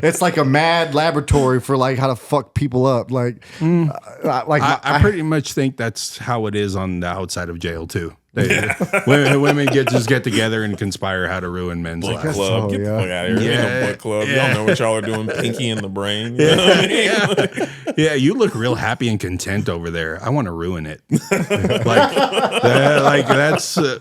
It's like a mad laboratory for like how to fuck people up. Like, I pretty much think that's how it is on the outside of jail too. Women just get together and conspire how to ruin men's Book lives. club. Get the fuck out of here. Ain't no book club. Y'all know what y'all are doing. Pinky in the brain. You know what I mean? Yeah, you look real happy and content over there. I want to ruin it. like that's. You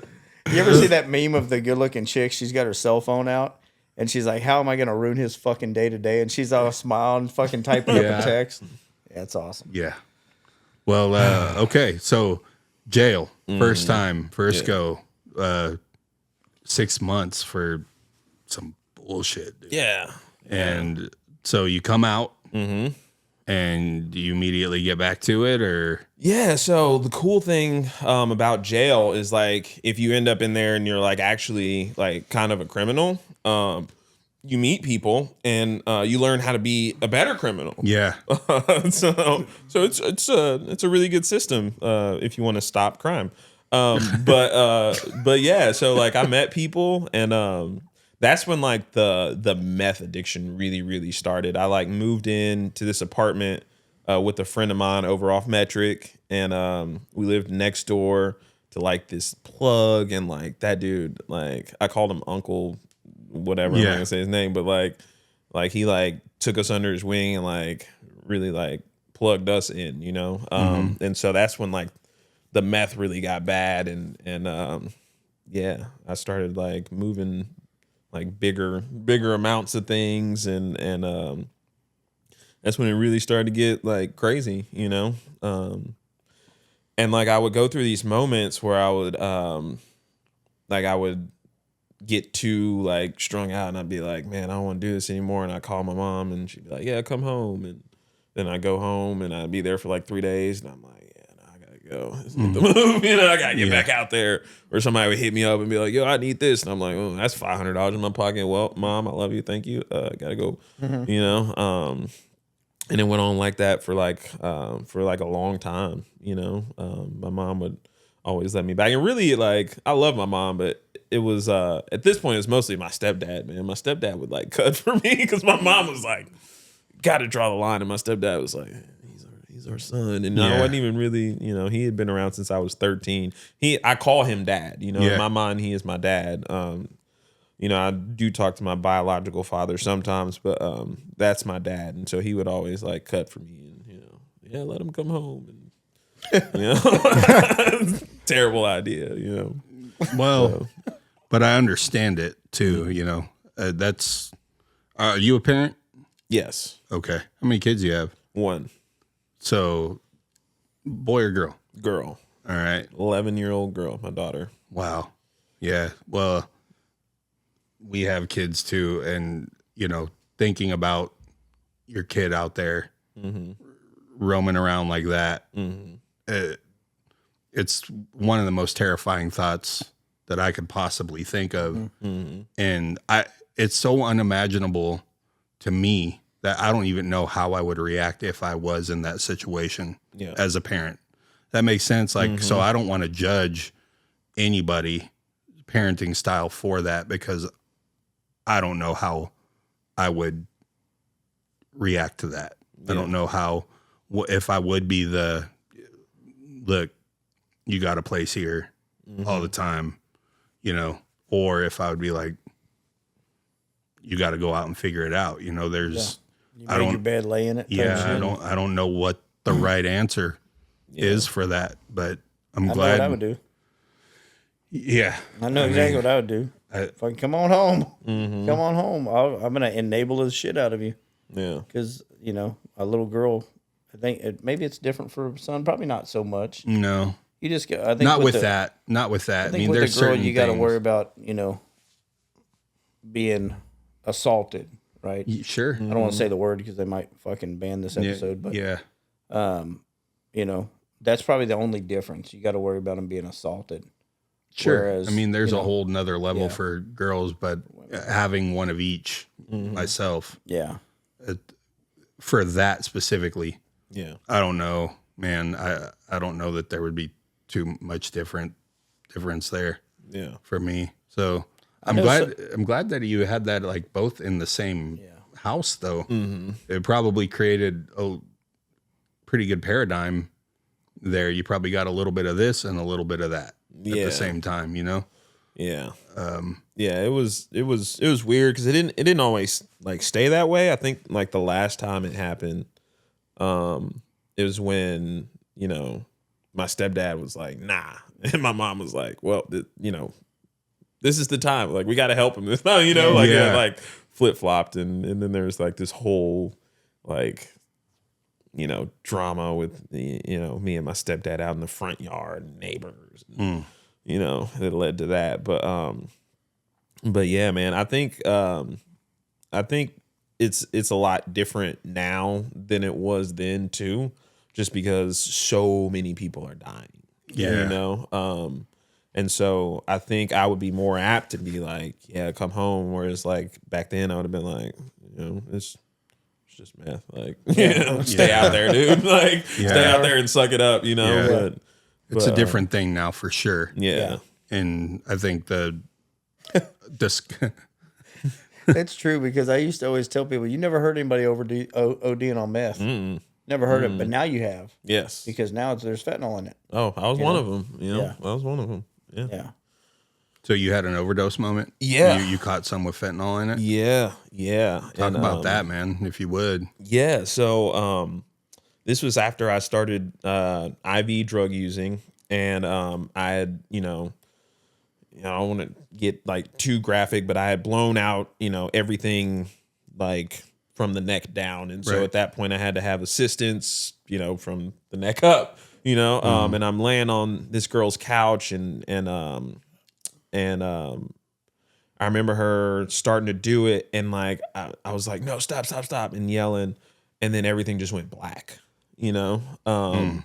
ever see that meme of the good-looking chick? She's got her cell phone out, and she's like, "How am I going to ruin his fucking day to day?" And she's all smiling, fucking typing up a text. Yeah, it's awesome. Yeah. Well, okay. So jail, first time, first go, 6 months for some bullshit. Dude. Yeah. And so you come out, and you immediately get back to it, or Yeah, so the cool thing about jail is like if you end up in there and you're like actually like kind of a criminal, you meet people and you learn how to be a better criminal. yeah, so it's a really good system if you want to stop crime. But yeah, so like I met people and that's when like the meth addiction really started. I like moved in to this apartment with a friend of mine over off Metric, and we lived next door to like this plug, and like that dude, like I called him Uncle whatever, I'm not gonna say his name, but like he like took us under his wing and like really like plugged us in, you know. And so that's when like the meth really got bad, and yeah, I started like moving like bigger amounts of things, and that's when it really started to get like crazy, you know. And like I would go through these moments where I would get too like strung out, and I'd be like, man, I don't want to do this anymore. And I call my mom, and she'd be like, yeah, come home. And then I go home, and I'd be there for like 3 days, and I'm like, yeah, no, I gotta go. Let's get the move, you know, I gotta get back out there. Or somebody would hit me up and be like, yo, I need this, and I'm like, oh, that's $500 in my pocket. Well, mom, I love you, thank you. Gotta go, you know. And it went on like that for like a long time, you know. My mom would always let me back, and really, like, I love my mom, but it was at this point it was mostly my stepdad, man. My stepdad would like cut for me because my mom was like, got to draw the line, and my stepdad was like, he's our son, and I wasn't even really, you know, he had been around since I was 13. I call him dad, you know. In my mind, he is my dad. You know, I do talk to my biological father sometimes, but that's my dad, and so he would always like cut for me, and you know, yeah, let him come home, and you know, terrible idea, you know. Well, but I understand it too. You know, that's. Are you a parent? Yes. Okay. How many kids do you have? 1. So, boy or girl? Girl. All right. 11-year-old girl, my daughter. Wow. Yeah. Well, we have kids too, and you know, thinking about your kid out there roaming around like that, it's one of the most terrifying thoughts that I could possibly think of. And it's so unimaginable to me that I don't even know how I would react if I was in that situation as a parent. That makes sense. Like, so I don't want to judge anybody parenting style for that, because I don't know how I would react to that. I don't know how, if I would be look, you got a place here all the time, you know, or if I would be like, you got to go out and figure it out. You know, there's, you made your bed, lay in it. Yeah. I don't know what the right answer is for that, but I'm glad. I know what I would do. Yeah. I know exactly what I would do. Fucking come on home. Come on home. I'm going to enable the shit out of you. Yeah. Because, you know, a little girl, I think maybe it's different for a son. Probably not so much. No. You just get, I think. Not with that. Not with that. I think mean, with there's the girl, certain you got to things. worry about, you know, being assaulted, right? Sure. I don't want to say the word because they might fucking ban this episode. But, you know, that's probably the only difference. You got to worry about them being assaulted. Sure. Whereas, I mean, there's you a know, whole nother level yeah. for girls, but having one of each myself Yeah. for that specifically, Yeah. I don't know, man. I don't know that there would be too much difference there Yeah. for me. So I'm know glad that you had that like both in the same house though. Mm-hmm. It probably created a pretty good paradigm there. You probably got a little bit of this and a little bit of that at the same time, you know? Yeah. Yeah, it was weird because it didn't always like stay that way. I think like the last time it happened, it was when, you know, my stepdad was like, nah. And my mom was like, well, you know, this is the time. Like, we got to help him this time, you know? Like, it like flip-flopped. And then there's like this whole, like, you know, drama with, you know, me and my stepdad out in the front yard and neighbors. And, you know, it led to that. But yeah, man, I think it's a lot different now than it was then too, just because so many people are dying. Yeah. You know? And so I think I would be more apt to be like, yeah, come home. Whereas like back then I would have been like, you know, it's just meth. Like, you know, stay out there, dude. Like, stay out there and suck it up, you know? Yeah. But It's a different thing now for sure. yeah. And I think It's true because I used to always tell people, you never heard anybody ODing on meth. Never heard it, but now you have. Yes. Because now there's fentanyl in it. Oh, I was one of them. You know, I was one of them. Yeah. Yeah. So you had an overdose moment? Yeah. You caught some with fentanyl in it? Yeah. Yeah. Talk about that, man, if you would. Yeah. So this was after I started IV drug using, and I had, I don't want to get like too graphic, but I had blown out, everything like from the neck down. And so at that point I had to have assistance, from the neck up, and I'm laying on this girl's couch and I remember her starting to do it. And like, I was like, no, stop, and yelling. And then everything just went black, and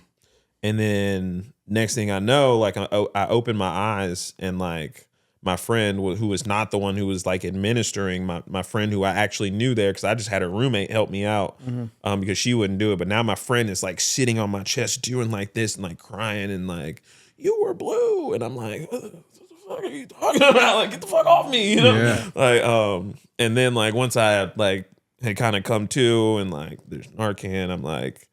then next thing I know, like I opened my eyes and like my friend who was not the one who was like administering, my friend who I actually knew there, because I just had a roommate help me out because she wouldn't do it. But now my friend is like sitting on my chest doing like this and like crying and like, you were blue. And I'm like, what the fuck are you talking about? Like, get the fuck off me, Yeah. Like, and then like once I like had kind of come to and like there's Narcan, I'm like,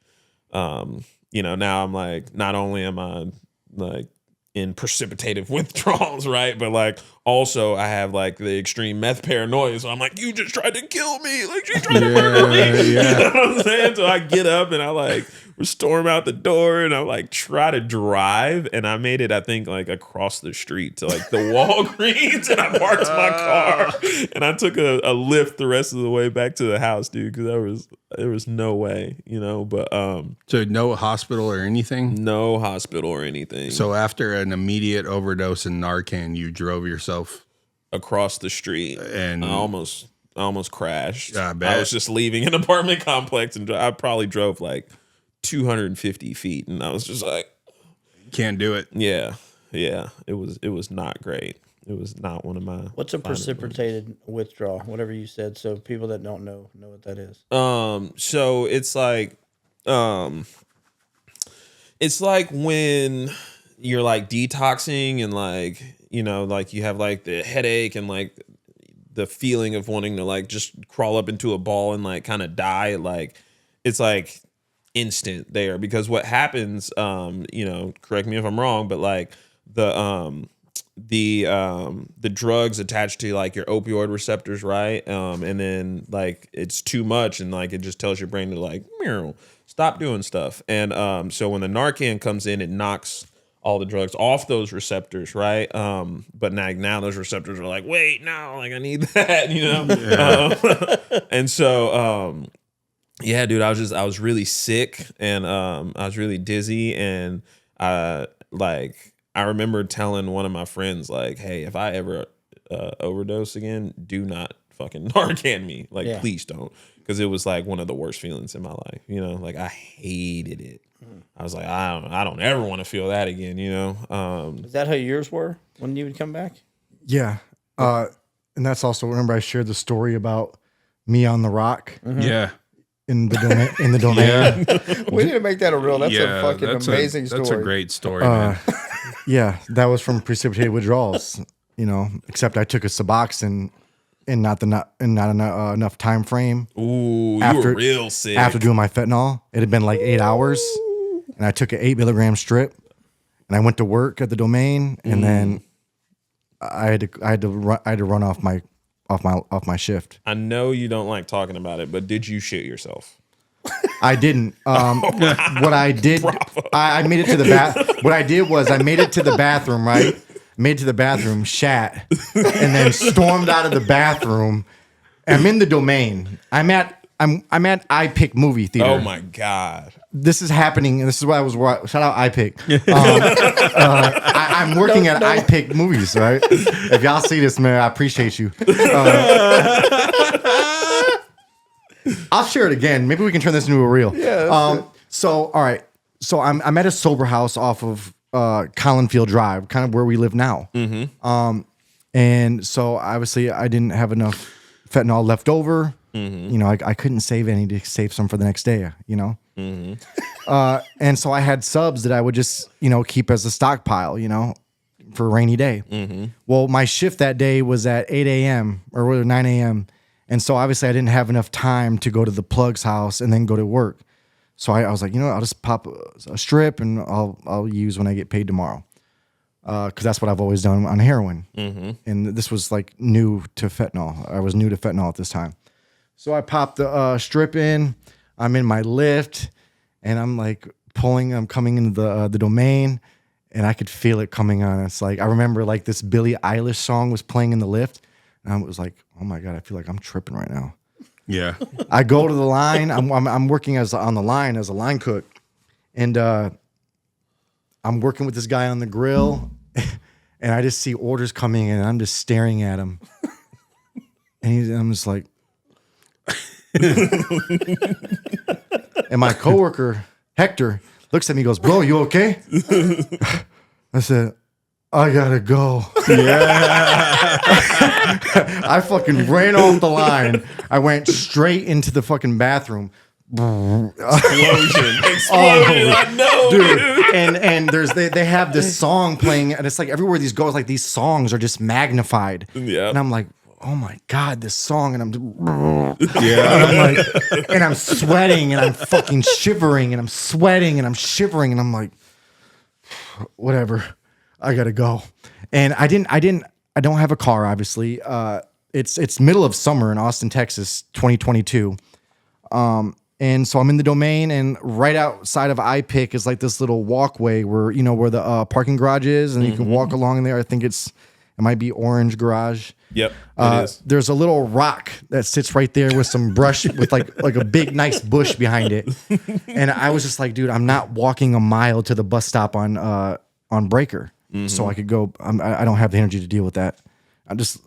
now I'm like, not only am I like in precipitative withdrawals, right? But like also I have like the extreme meth paranoia. So I'm like, you just tried to kill me. Like she tried to murder me. Yeah. You know what I'm saying? So I get up and I like storm out the door and I like try to drive, and I made it, I think, like across the street to like the Walgreens, and I parked my car and I took a lift the rest of the way back to the house, dude, because there was no way, but So no hospital or anything? no hospital or anything. So after an immediate overdose in Narcan, you drove yourself across the street, and I almost crashed. I bet. I was just leaving an apartment complex and I probably drove like 250 feet, and I was just like, can't do it. yeah. It was not great. It was not one of my. What's a precipitated withdrawal? Whatever you said, so people that don't know what that is. So it's like when you're like detoxing and like, like you have like the headache and like the feeling of wanting to like just crawl up into a ball and like kind of die. Like it's like instant there, because what happens, correct me if I'm wrong, but like the drugs attached to like your opioid receptors, right? And then like it's too much and like it just tells your brain to like, stop doing stuff. And so when the Narcan comes in, it knocks all the drugs off those receptors, right? But now those receptors are like, wait, no, like I need that, Yeah. And so yeah, dude, I was really sick and I was really dizzy, and I remember telling one of my friends like, hey, if I ever overdose again, do not fucking Narcan me. Like, please don't. because it was like one of the worst feelings in my life. You know, like I hated it. I was like, I don't ever want to feel that again. You know, Is that how yours were when you would come back? Yeah. And that's also, remember I shared the story about me on the rock Yeah. in the domain. In the domain. We need to make that a real. That's Yeah, a fucking that's amazing story. That's a great story, man. Yeah, that was from precipitated withdrawals. You know, except I took a Suboxone in not enough time frame. ooh, you After- were real sick. After doing my fentanyl, it had been like 8 hours, and I took an 8 milligram strip, and I went to work at the domain, and then I had to run off my shift. I know you don't like talking about it, but did you shit yourself? I didn't. What I did, I made it to the bath. What I did was I made it to the bathroom, right? Made it to the bathroom, shat, and then stormed out of the bathroom. I'm in the domain. I'm at iPick movie theater. Oh my God. This is happening. And this is why I was. Shout out iPick. I'm working at iPick movies, right? If y'all see this, man, I appreciate you. I'll share it again. Maybe we can turn this into a reel. Yeah. So, all right. So I'm at a sober house off of Collinfield Drive, kind of where we live now. And so obviously I didn't have enough fentanyl left over. You know, I couldn't save any to save some for the next day, you know? And so I had subs that I would just, you know, keep as a stockpile, you know, for a rainy day. Well, my shift that day was at 8 a.m. or 9 a.m. And so obviously I didn't have enough time to go to the plug's house and then go to work. So I was like, you know, I'll just pop a strip and I'll use when I get paid tomorrow. Because that's what I've always done on heroin. And this was like new to fentanyl. I was new to fentanyl at this time. So I popped the strip in. I'm in my lift and I'm like I'm coming into the domain and I could feel it coming on. It's like, I remember like this Billie Eilish song was playing in the lift. And I was like, oh my God, I feel like I'm tripping right now. Yeah. I go to the line. I'm working on the line as a line cook, and I'm working with this guy on the grill, and I just see orders coming in, and I'm just staring at him, and I'm just like, and my coworker Hector looks at me, and goes, "Bro, you okay?" I said, I gotta go. Yeah. I fucking ran off the line. I went straight into the fucking bathroom. Explosion. I know, dude. And they have this song playing, and it's like everywhere these go, it's like these songs are just magnified. Yeah. And I'm like, oh my God, this song, and I'm and I'm sweating, and I'm fucking shivering, and I'm sweating, and I'm shivering, and I'm like, whatever. I gotta go. And I don't have a car, obviously. It's middle of summer in Austin, Texas, 2022. And so I'm in the domain, and right outside of iPick is like this little walkway where the parking garage is, and you can walk along in there. I think it might be Orange Garage. Yep, it is. There's a little rock that sits right there with some brush, with like a big nice bush behind it. And I was just like, dude, I'm not walking a mile to the bus stop on Breaker. So I could go. I don't have the energy to deal with that.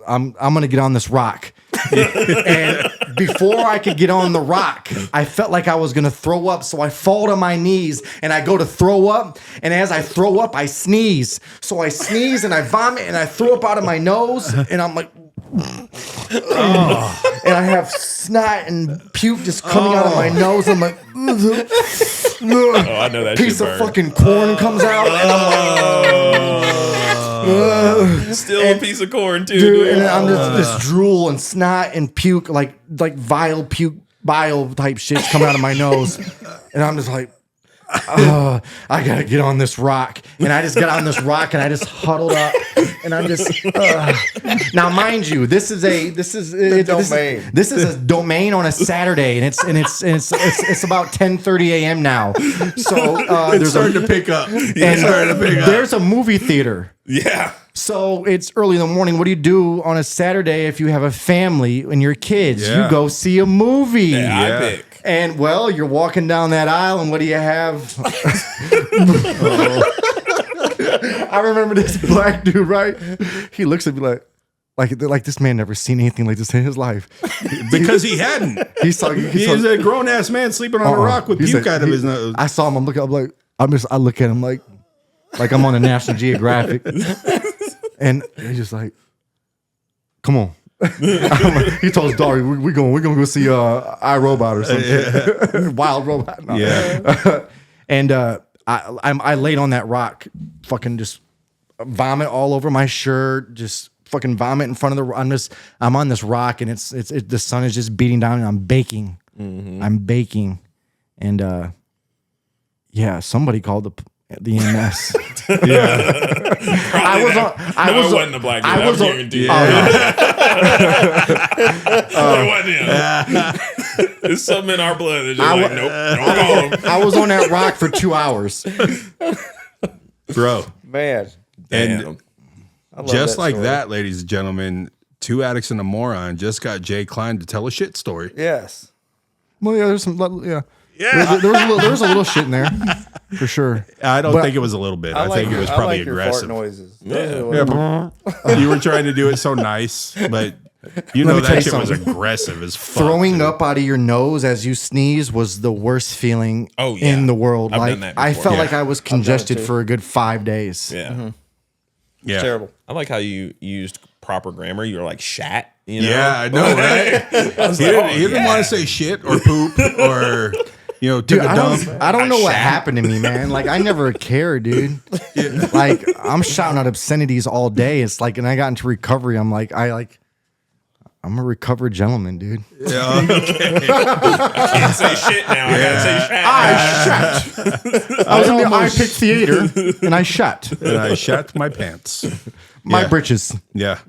I'm gonna get on this rock. And before I could get on the rock, I felt like I was gonna throw up. So I fall to my knees and I go to throw up. And as I throw up, I sneeze. So I sneeze and I vomit and I throw up out of my nose. And I'm like, and I have snot and puke just coming out of my nose. I'm like, I know that piece shit of burn. fucking corn comes out, and I'm like, Still a piece of corn too, dude, and I'm just this drool and snot and puke, like vile puke, bile type shit's coming out of my nose, and I'm just like, I gotta get on this rock, and I just got on this rock, and I just huddled up, and I'm just. Now, mind you, this is a domain on a Saturday, and it's about 10:30 a.m. now, so It's starting to pick up. There's a movie theater. Yeah. So it's early in the morning. What do you do on a Saturday if you have a family and your kids? Yeah. You go see a movie. Yeah, Yeah. I pick. And well, you're walking down that aisle, and what do you have? I remember this black dude, right? He looks at me like, like this man never seen anything like this in his life. Because he hadn't. He's a grown ass man sleeping on a rock with puke out of his nose. I saw him. I'm looking. I'm like, I look at him like I'm on a National Geographic, and he's just like, "Come on." He told his daughter, "We're gonna go see iRobot or something, Wild Robot." No. Yeah. And I laid on that rock, fucking just vomit all over my shirt, just fucking vomit in front of I'm on this rock, and it's the sun is just beating down, and I'm baking. Mm-hmm. I'm baking, and yeah, somebody called the EMS. Yeah. I wasn't a black dude. I was guaranteed. It wasn't him. There's something in our blood that's just nope, don't call him. I was on that rock for 2 hours. Bro. Man. And I just that like story. that, ladies and gentlemen, Two Addicts and a Moron just got Jay Klein to tell a shit story. Yes. Well, yeah, there's some, yeah. There was a little shit in there, for sure. I don't think it was a little bit. I think it was probably aggressive. Your fart noises. You were trying to do it so nice, but you know that shit was aggressive as fuck. Throwing up out of your nose as you sneeze was the worst feeling in the world. I've like done that before. I felt like I was congested too. for a good 5 days. Yeah. Mm-hmm. Yeah. Terrible. I like how you used proper grammar. You were like shat. You know? Yeah, I know, right? He didn't want to say shit or poop or, took Dude, a dump. I don't know what happened to me, man. Like, I never cared, dude. Like, I'm shouting out obscenities all day. It's like, and I got into recovery. I'm a recovered gentleman, dude. Yeah, okay. I can't say shit now. I gotta say shat. I shut. I was in the iPic theater, and I shut. And I shat my pants. My britches. Yeah.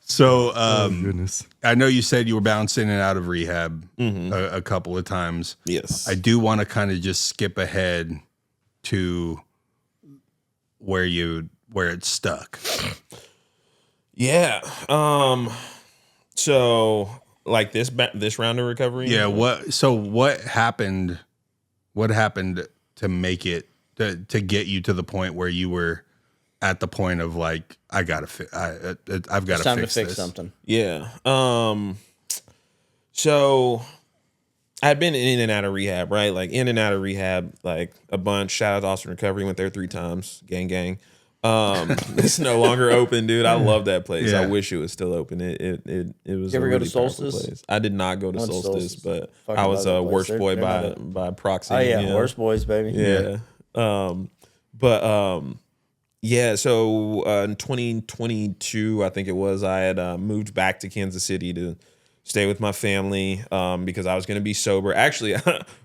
So Goodness. I know you said you were bouncing in and out of rehab a couple of times. Yes. I do want to kind of just skip ahead to where it's stuck. Yeah. So like this round of recovery. Yeah. What happened? What happened to make it to get you to the point where you were at the point of like I've got to fix this. Something. Yeah. So I had been in and out of rehab, right? Like in and out of rehab, like a bunch. Shout out to Austin Recovery. Went there 3 times. Gang. It's no longer open, dude. I love that place. Yeah. I wish it was still open. It was. You ever a go really to powerful Solstice? place. I did not go to Solstice, but Fucking I was love a that place. worst They're boy not by proxy. Oh yeah, you know? worst boys, baby. Yeah. Yeah. So in 2022, I think it was, I had moved back to Kansas City to stay with my family because I was going to be sober. Actually,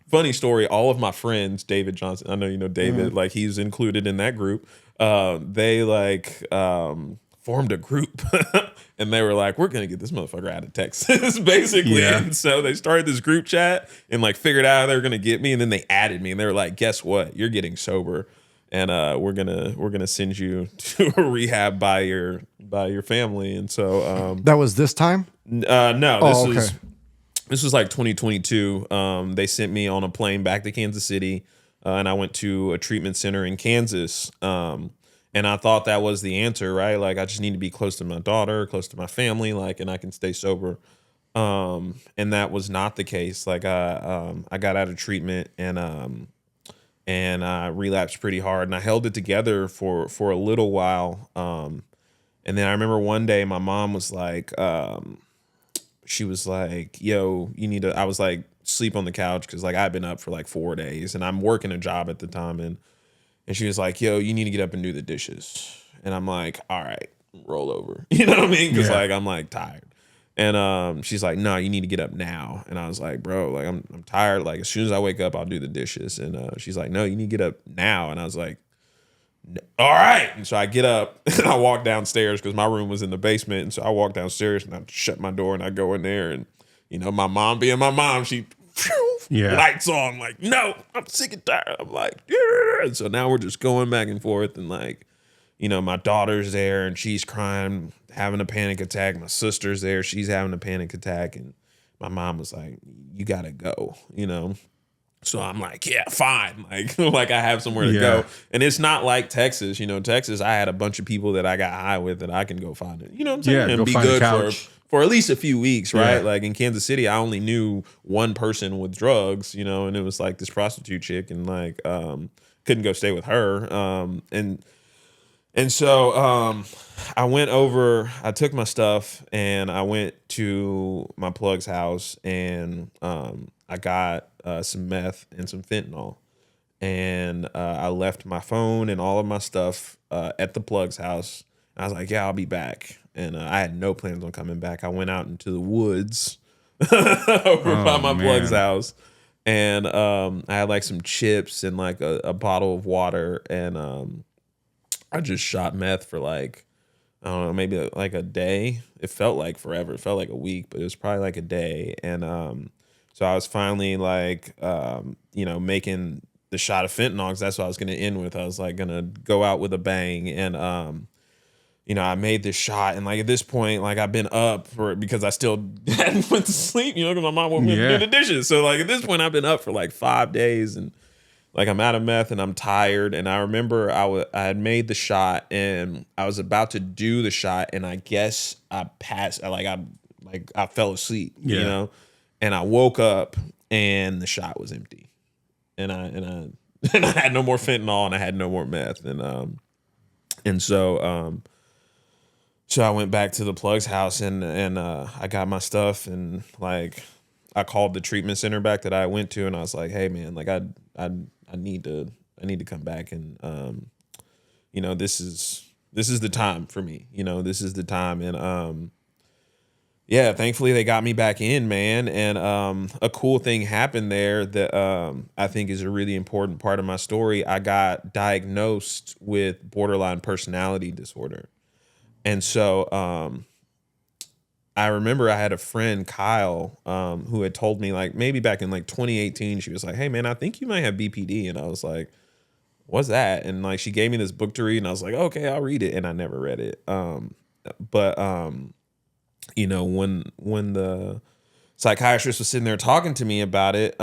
funny story. All of my friends, David Johnson, I know you know David, like he's included in that group. They like formed a group and they were like, we're going to get this motherfucker out of Texas, basically. Yeah. And so they started this group chat and like figured out how they were going to get me. And then they added me and they were like, guess what? You're getting sober. And we're gonna send you to a rehab by your family. And so That was this time? no, this was like 2022. They sent me on a plane back to Kansas City, and I went to a treatment center in Kansas. And I thought that was the answer, right? Like I just need to be close to my daughter, close to my family, like, and I can stay sober. And that was not the case. Like I got out of treatment and I relapsed pretty hard, and I held it together for a little while. And then I remember one day my mom was like, she was like, yo, you need to, I was like, sleep on the couch. Cause like I'd been up for like 4 days and I'm working a job at the time. And she was like, yo, you need to get up and do the dishes. And I'm like, all right, roll over. You know what I mean? Cause like, I'm like tired. And she's like, no, you need to get up now. And I was like, bro, like I'm tired. Like as soon as I wake up, I'll do the dishes. And she's like, no, you need to get up now. And I was like, all right. And so I get up and I walk downstairs because my room was in the basement. And so I walk downstairs and I shut my door and I go in there. And, my mom being my mom, she lights on like, no, I'm sick and tired. I'm like, yeah. And so now we're just going back and forth. And like, my daughter's there and she's crying, having a panic attack. My sister's there. She's having a panic attack. And my mom was like, you got to go, So I'm like, yeah, fine. Like I have somewhere to Yeah. go. And it's not like Texas. Texas, I had a bunch of people that I got high with that I can go find it. You know what I'm saying? Yeah, And go be find a good couch. for at least a few weeks, right? Yeah. Like in Kansas City, I only knew one person with drugs, and it was like this prostitute chick, and like couldn't go stay with her. And so I went over, I took my stuff and I went to my plug's house, and I got some meth and some fentanyl. And I left my phone and all of my stuff at the plug's house. And I was like, yeah, I'll be back. And I had no plans on coming back. I went out into the woods over by my plug's house. And I had like some chips and like a bottle of water. And I just shot meth for like, I don't know, maybe like a day. It felt like forever. It felt like a week, but it was probably like a day. And so I was finally like, making the shot of fentanyl, because that's what I was going to end with. I was like going to go out with a bang. And, I made this shot. And like at this point, like I've been up because I still hadn't went to sleep, because my mom woke me up to do the dishes. So like at this point, I've been up for like 5 days, and like I'm out of meth and I'm tired. And I remember I had made the shot and I was about to do the shot, and I guess I passed. I fell asleep, and I woke up and the shot was empty, and I had no more fentanyl and I had no more meth, and so I went back to the plug's house and I got my stuff, and like I called the treatment center back that I went to, and I was like, hey man, like I need to come back, and this is the time for me. This is the time. And yeah, thankfully they got me back in, man. And a cool thing happened there that I think is a really important part of my story. I got diagnosed with borderline personality disorder. And so I remember I had a friend, Kyle, who had told me, like, maybe back in like 2018, she was like, hey man, I think you might have BPD. And I was like, what's that? And like, she gave me this book to read, and I was like, okay, I'll read it. And I never read it. But when the psychiatrist was sitting there talking to me about it,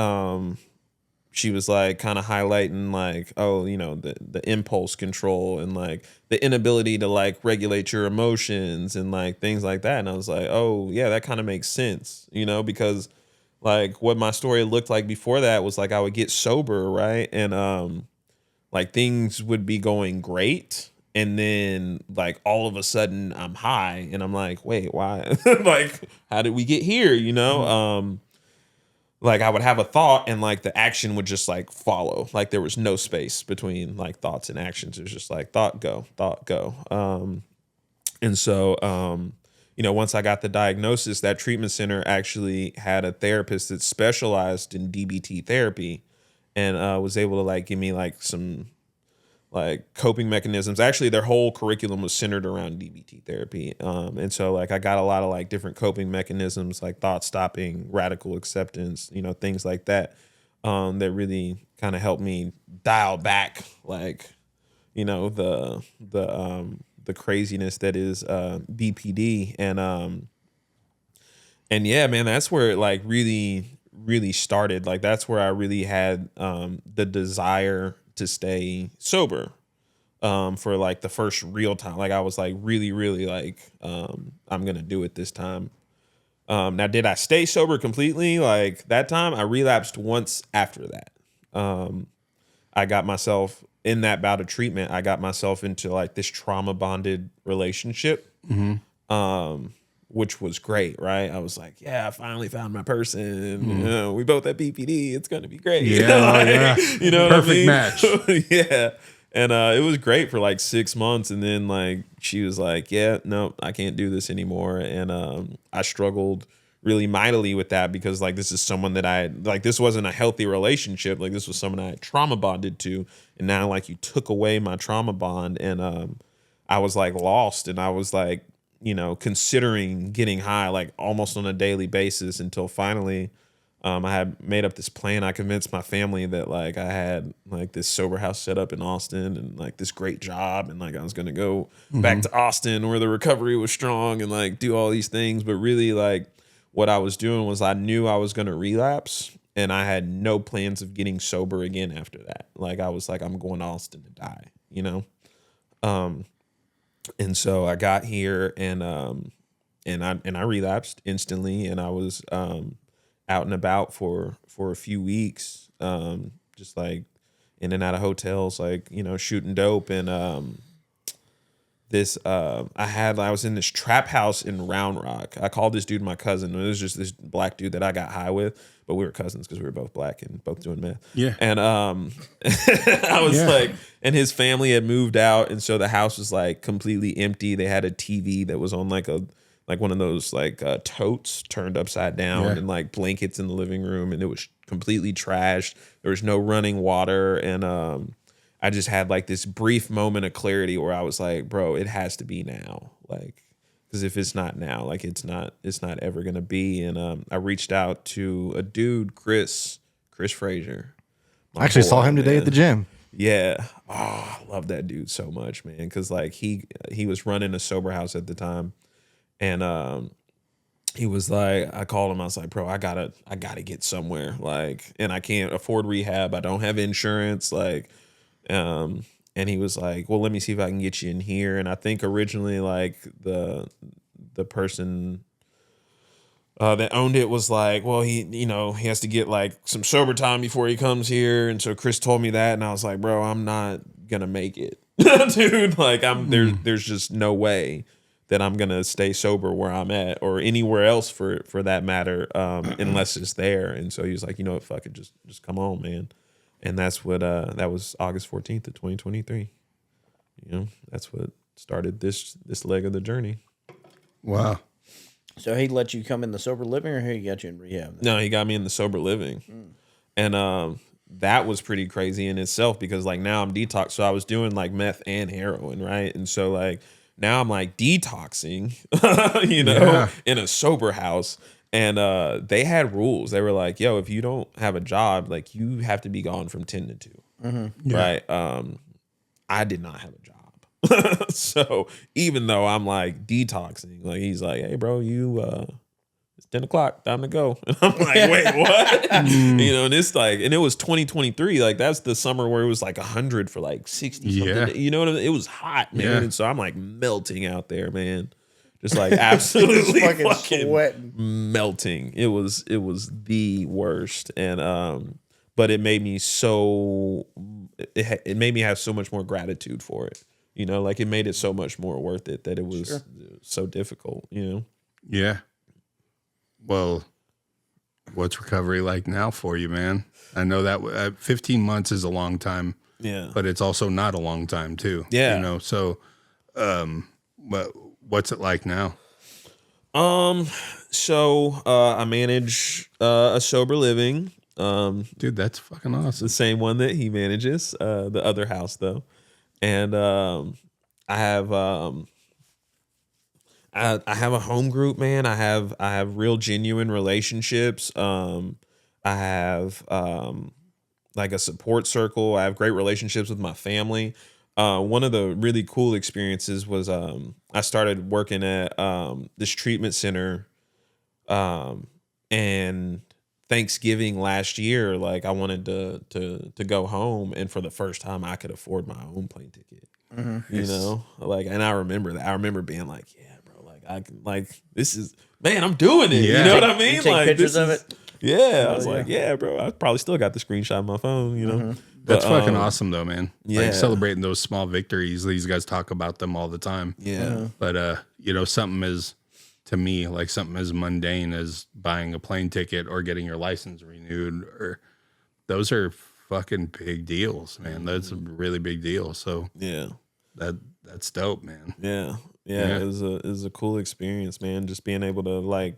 she was like kind of highlighting like, oh, the impulse control and like the inability to like regulate your emotions and like things like that. And I was like, oh yeah, that kind of makes sense, because like what my story looked like before that was like I would get sober, right? And like things would be going great. And then like all of a sudden I'm high and I'm like, wait, why? Like, how did we get here? Like I would have a thought and like the action would just like follow. Like there was no space between like thoughts and actions. It was just like thought, go. And so, once I got the diagnosis, that treatment center actually had a therapist that specialized in DBT therapy, and was able to like give me like some like coping mechanisms. Actually, their whole curriculum was centered around DBT therapy. And so like I got a lot of like different coping mechanisms, like thought stopping, radical acceptance, things like that, that really kind of helped me dial back like, the craziness that is BPD. And yeah, man, that's where it like really, really started. Like that's where I really had the desire to stay sober for like the first real time. Like I was like really, really like, I'm going to do it this time. Now, did I stay sober completely? Like that time I relapsed once after that. I got myself in that bout of treatment. I got myself into like this trauma bonded relationship, which was great. Right. I was like, yeah, I finally found my person. We both have BPD. It's going to be great. Yeah. You know Perfect what I mean? match. Yeah. And it was great for like 6 months. And then like, she was like, yeah, no, I can't do this anymore. And I struggled really mightily with that because like, this is someone that this wasn't a healthy relationship. Like this was someone I had trauma bonded to. And now like you took away my trauma bond, and I was like lost, and I was like, considering getting high like almost on a daily basis until finally I had made up this plan. I convinced my family that like I had like this sober house set up in Austin and like this great job, and like I was going to go back to Austin where the recovery was strong and like do all these things. But really like what I was doing was I knew I was going to relapse, And I had no plans of getting sober again after that. Like I was like, I'm going to Austin to die, you know? And so I got here and I relapsed instantly, and I was out and about for a few weeks, just like in and out of hotels, like, you know, shooting dope. And I was in this trap house in Round Rock. I called this dude my cousin. It was just this black dude that I got high with, but we were cousins because we were both black and both doing meth. Yeah. And I was like, and his family had moved out, and so the house was like completely empty. They had a TV that was on like one of those like totes turned upside down, and like blankets in the living room, and it was completely trashed. There was no running water, and I just had like this brief moment of clarity where I was like, bro, it has to be now. Like, because if it's not now, like it's not ever gonna be. And I reached out to a dude, Chris Frazier. I actually saw him today at the gym. Yeah. Oh, I love that dude so much, man. Because like he was running a sober house at the time. And he was like, I called him. I was like, bro, I gotta get somewhere. Like, and I can't afford rehab. I don't have insurance. Like, and he was like, well, let me see if I can get you in here. And I think originally, like the person that owned it was like, well, he has to get like some sober time before he comes here. And so Chris told me that, and I was like, bro, I'm not gonna make it, dude. Like, there's just no way that I'm gonna stay sober where I'm at or anywhere else for that matter, unless it's there. And so he was like, you know what, fuck it, just come on, man. And that's what that was August 14th of 2023. You know, that's what started this leg of the journey. Wow. So he let you come in the sober living, or he got you in rehab? No, he got me in the sober living. And that was pretty crazy in itself, because like now I'm detoxed. So I was doing like meth and heroin, right? And so like now I'm like detoxing, in a sober house. And they had rules. They were like, yo, if you don't have a job, like you have to be gone from 10 to 2. Mm-hmm. Right. I did not have a job. So even though I'm like detoxing, like he's like, hey bro, it's 10 o'clock, time to go. And I'm like, wait, what? And it's like, and it was 2023. Like that's the summer where it was like 100 for like 60 something. You know what I mean? It was hot, man. Yeah. And so I'm like melting out there, man. Just like absolutely fucking sweating, melting. It was the worst. And but it made me it made me have so much more gratitude for it. Like it made it so much more worth it that it was so difficult, Yeah. Well, what's recovery like now for you, man? I know that 15 months is a long time. Yeah. But it's also not a long time too. Yeah. So what's it like now? So I manage a sober living. Dude, that's fucking awesome. The same one that he manages, the other house though. And I have a home group, man. I have real genuine relationships. I have like a support circle. I have great relationships with my family. One of the really cool experiences was I started working at this treatment center, and Thanksgiving last year, like I wanted to go home, and for the first time I could afford my own plane ticket. Mm-hmm. Like, and I remember that. I remember being like, yeah, bro, like I can, like this is, man, I'm doing it. Yeah. You know what I mean? You take like pictures of it. Yeah, I was like, yeah, bro. I probably still got the screenshot on my phone. Mm-hmm. That's fucking awesome, though, man. Yeah, like celebrating those small victories. These guys talk about them all the time. Yeah, but something is, to me, like something as mundane as buying a plane ticket or getting your license renewed, or those are fucking big deals, man. That's a really big deal. So yeah, that's dope, man. Yeah. It was a cool experience, man. Just being able to like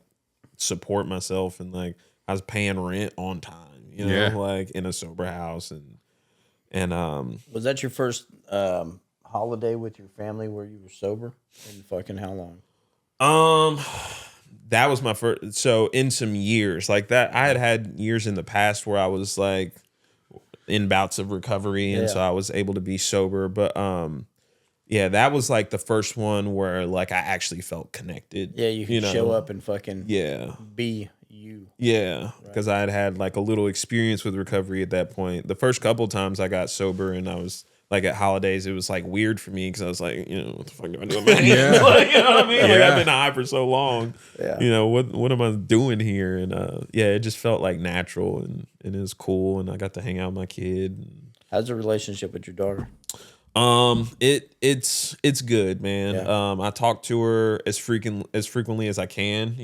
support myself, and like I was paying rent on time, like in a sober house, and was that your first holiday with your family where you were sober? And fucking how long? That was my first. So in some years like that, I had years in the past where I was like in bouts of recovery, and so I was able to be sober. But that was like the first one where like I actually felt connected. Yeah, you could show up and fucking be you. Yeah, because I had like a little experience with recovery at that point. The first couple times I got sober and I was like at holidays, it was like weird for me because I was like, what the fuck do I do with my hands? Like, you know what I mean? Like I've been high for so long. Yeah. What am I doing here? And it just felt like natural and it was cool. And I got to hang out with my kid. How's the relationship with your daughter? It's good, man. Yeah. I talk to her as frequently as I can,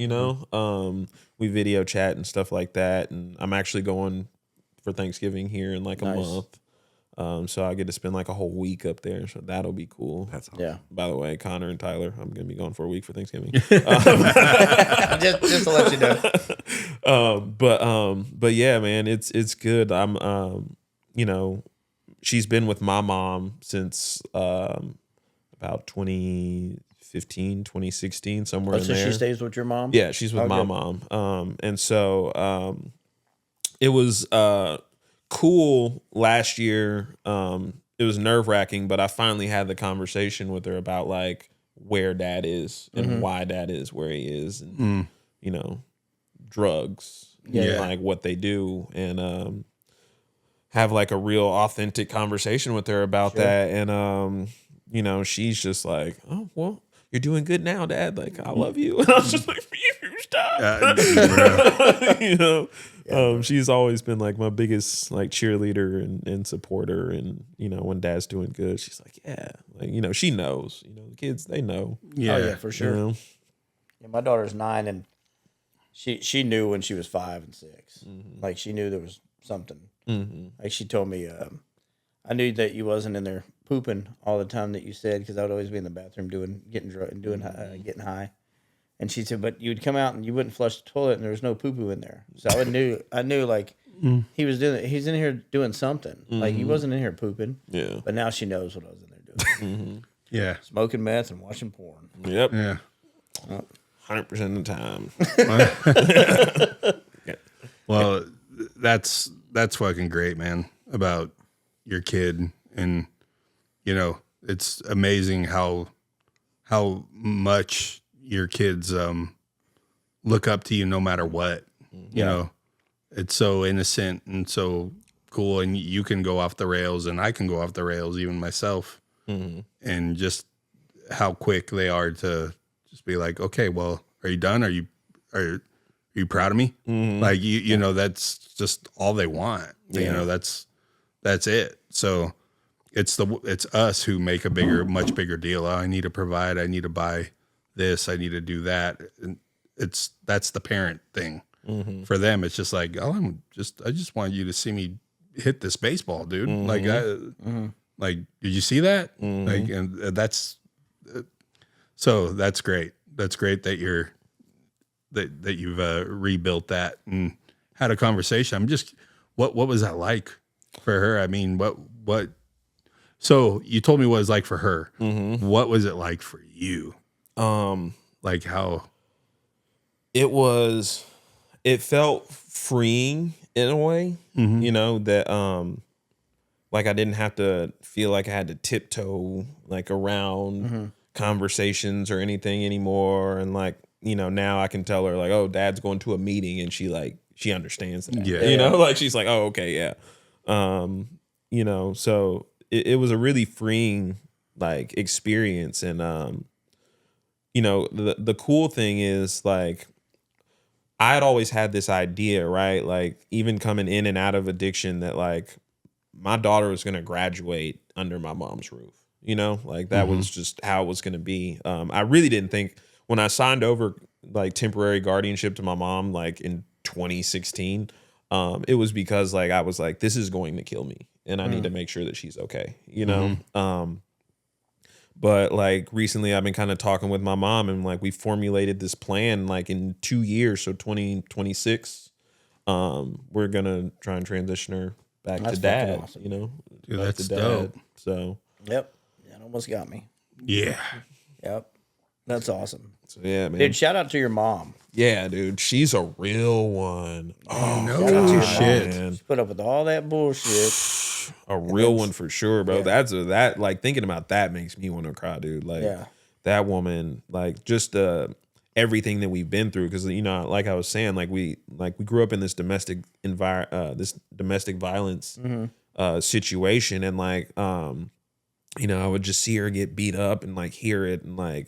we video chat and stuff like that. And I'm actually going for Thanksgiving here in like a month. So I get to spend like a whole week up there. So that'll be cool. That's awesome. Yeah. By the way, Connor and Tyler, I'm going to be going for a week for Thanksgiving. just to let you know. But yeah, man, it's good. I'm, she's been with my mom since about 2015, 2016, somewhere in so there. she stays with your mom? Yeah, she's with my mom. And so it was cool last year. It was nerve-wracking, but I finally had the conversation with her about like where dad is and why dad is where he is and drugs and like what they do and have like a real authentic conversation with her about that. And she's just like, oh well, you're doing good now, Dad. Like, I love you. And I was just like, you stop. She's always been like my biggest like cheerleader and supporter. And, when Dad's doing good, she's like, yeah. Like, she knows. The kids, they know. Yeah. Oh, yeah, for sure. Yeah, my daughter's 9 and she knew when she was 5 and 6. Mm-hmm. Like, she knew there was something. Mm-hmm. Like, she told me, I knew that you wasn't in there pooping all the time that you said, because I would always be in the bathroom getting high. And she said, but you'd come out and you wouldn't flush the toilet and there was no poo-poo in there. So I knew like he's in here doing something. Mm-hmm. Like, he wasn't in here pooping. Yeah. But now she knows what I was in there doing. Mm-hmm. Yeah. Smoking meth and watching porn. Yep. Yeah. 100% of the time. Well, that's fucking great, man, about your kid. And, it's amazing how much your kids look up to you no matter what. It's so innocent and so cool, and you can go off the rails and I can go off the rails, even myself. Mm-hmm. And just how quick they are to just be like, okay, well, are you done? Are you proud of me? Mm-hmm. Like, that's just all they want. Yeah. That's it. So it's us who make much bigger deal. Oh, I need to provide. I need to buy this. I need to do that. And that's the parent thing. Mm-hmm. For them, it's just like, oh, I just want you to see me hit this baseball, dude. Mm-hmm. Like, did you see that? Mm-hmm. Like, and that's so that's great. That's great that you've rebuilt that and had a conversation. I'm just, what was that like for her? I mean, what? So you told me what it was like for her. Mm-hmm. What was it like for you? Like how? It felt freeing in a way, mm-hmm. That like I didn't have to feel like I had to tiptoe like around mm-hmm. conversations or anything anymore. And like, now I can tell her like, oh, Dad's going to a meeting, and she understands that. Yeah. Like she's like, oh, okay, yeah. So it was a really freeing like experience. And the cool thing is like, I had always had this idea, right? Like, even coming in and out of addiction, that like my daughter was going to graduate under my mom's roof, like that mm-hmm. was just how it was going to be. I really didn't think when I signed over like temporary guardianship to my mom, like in 2016, it was because like, I was like, this is going to kill me and I need to make sure that she's okay, Mm-hmm. But like recently I've been kind of talking with my mom, and like we formulated this plan, like in 2 years. So 2026, we're going to try and transition her back to Dad, awesome. Dude, that's dope. So, yep. That almost got me. Yeah. Yep. That's awesome. So yeah, man. Dude, shout out to your mom. Yeah, dude. She's a real one. Oh, no shit. Man. She put up with all that bullshit. A real one for sure, bro. Yeah. That like thinking about that makes me want to cry, dude. Like that woman, like just everything that we've been through. Because, you know, like I was saying, we grew up in this domestic violence situation, and you know, I would just see her get beat up and hear it, and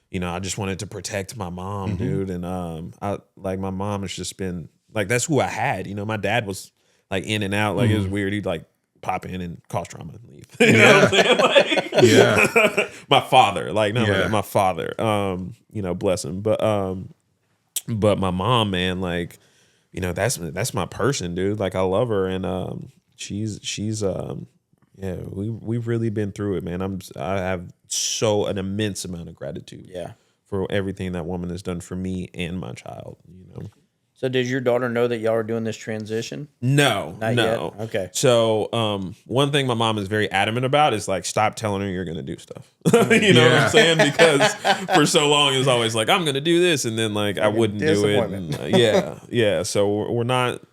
you know, I just wanted to protect my mom, dude. And my mom has just been that's who I had. You know, my dad was in and out. It was weird. He'd pop in and cause trauma and leave. You know what I'm saying? My father, my father. You know, bless him. But my mom, man, you know, that's my person, dude. I love her, and she's yeah, we've really been through it, man. I have an immense amount of gratitude. Yeah. For everything that woman has done for me and my child, you know. So does your daughter know that y'all are doing this transition? No. Not yet? Okay. So one thing my mom is very adamant about is stop telling her you're going to do stuff. You know what I'm saying? Because for so long it was always I'm going to do this, and then I wouldn't do it. And, yeah. So we're not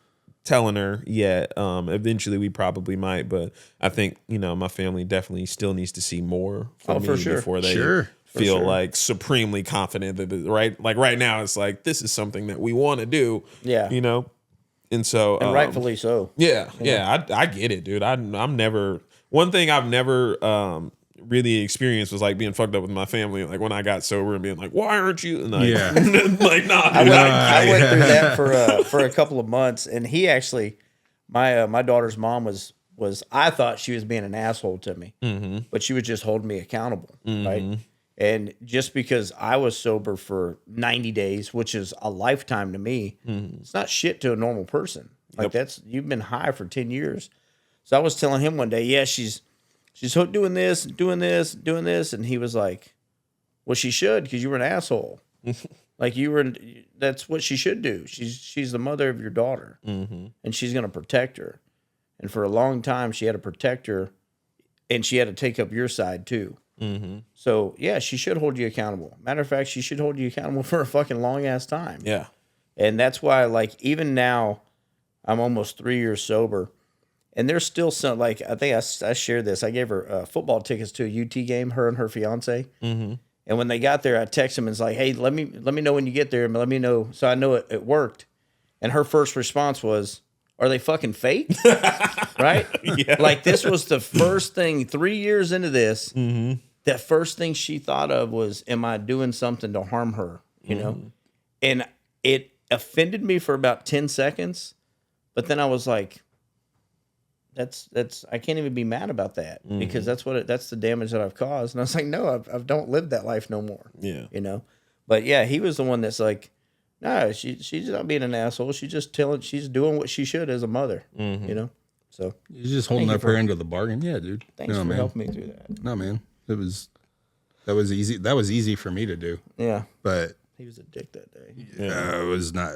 telling her yet. Eventually we probably might, but I think, you know, my family definitely still needs to see more from me before they feel supremely confident that right now it's this is something that we want to do. Yeah. You know? And so and rightfully so. Yeah. Yeah. I get it, dude. I'm never one thing I've never really experienced was being fucked up with my family, when I got sober and being why aren't you? And nah. I went through that for a couple of months, and he actually my daughter's mom was I thought she was being an asshole to me, but she was just holding me accountable, right? And just because I was sober for 90 days, which is a lifetime to me, it's not shit to a normal person. You've been high for 10 years. So I was telling him one day, she's doing this, doing this, doing this. And he was like, well, she should, because you were an asshole. That's what she should do. She's the mother of your daughter, and she's going to protect her. And for a long time, she had to protect her, and she had to take up your side too. So yeah, she should hold you accountable. Matter of fact, she should hold you accountable for a fucking long ass time. Yeah. And that's why, even now, I'm almost 3 years sober, and there's still some, I think I shared this. I gave her football tickets to a UT game, her and her fiance. And when they got there, I texted him and was like, hey, let me know when you get there, and let me know so I know it worked. And her first response was, are they fucking fake? Right? Yeah. This was the first thing 3 years into this. That first thing she thought of was, am I doing something to harm her? You know? And it offended me for about 10 seconds. But then I was like, that's I can't even be mad about that, because that's the damage that I've caused. And I was like, no, I don't live that life no more. Yeah. You know? But yeah, he was the one that's no, she's not being an asshole. She's just she's doing what she should as a mother, you know? So you're just holding up her end of the bargain. Yeah, dude. Thanks for helping me through that. No, man. That was easy. That was easy for me to do. Yeah. But he was a dick that day. It was not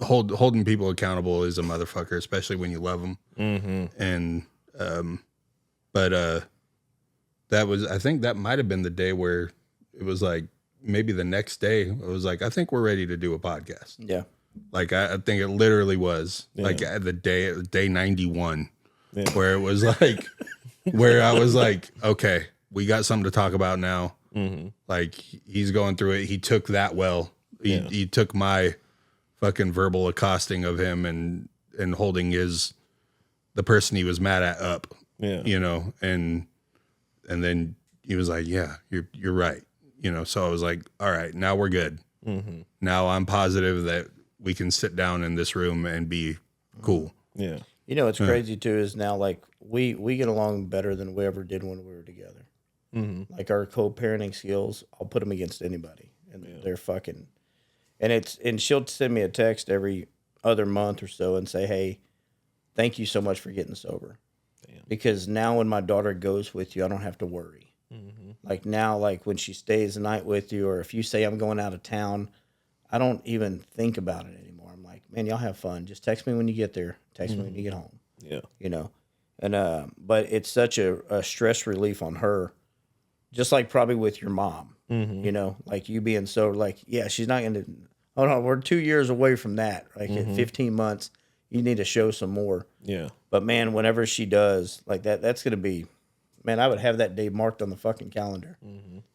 holding people accountable is a motherfucker, especially when you love them. And I think that might have been the day where it was maybe the next day, it was I think we're ready to do a podcast. Yeah. I think it literally was the day 91, where it was where I was okay, we got something to talk about now. He's going through it. He took that well. He took my fucking verbal accosting of him and holding the person he was mad at up. Yeah. You know, and then he was like, yeah, you're right. You know, so I was like, all right, now we're good. Now I'm positive that we can sit down in this room and be cool. Yeah. You know, what's crazy too is now we get along better than we ever did when we were together. Our co-parenting skills, I'll put them against anybody, and they're fucking. And she'll send me a text every other month or so and say, hey, thank you so much for getting sober. Damn. Because now when my daughter goes with you, I don't have to worry. Now, when she stays the night with you, or if you say I'm going out of town, I don't even think about it anymore. I'm like, man, y'all have fun. Just text me when you get there. Text me when you get home. Yeah. You know? And but it's such a stress relief on her, just probably with your mom. You know, you being sober, yeah, she's not going to, oh no, we're 2 years away from that. In 15 months, you need to show some more. Yeah. But man, whenever she does, that's going to be, man, I would have that day marked on the fucking calendar.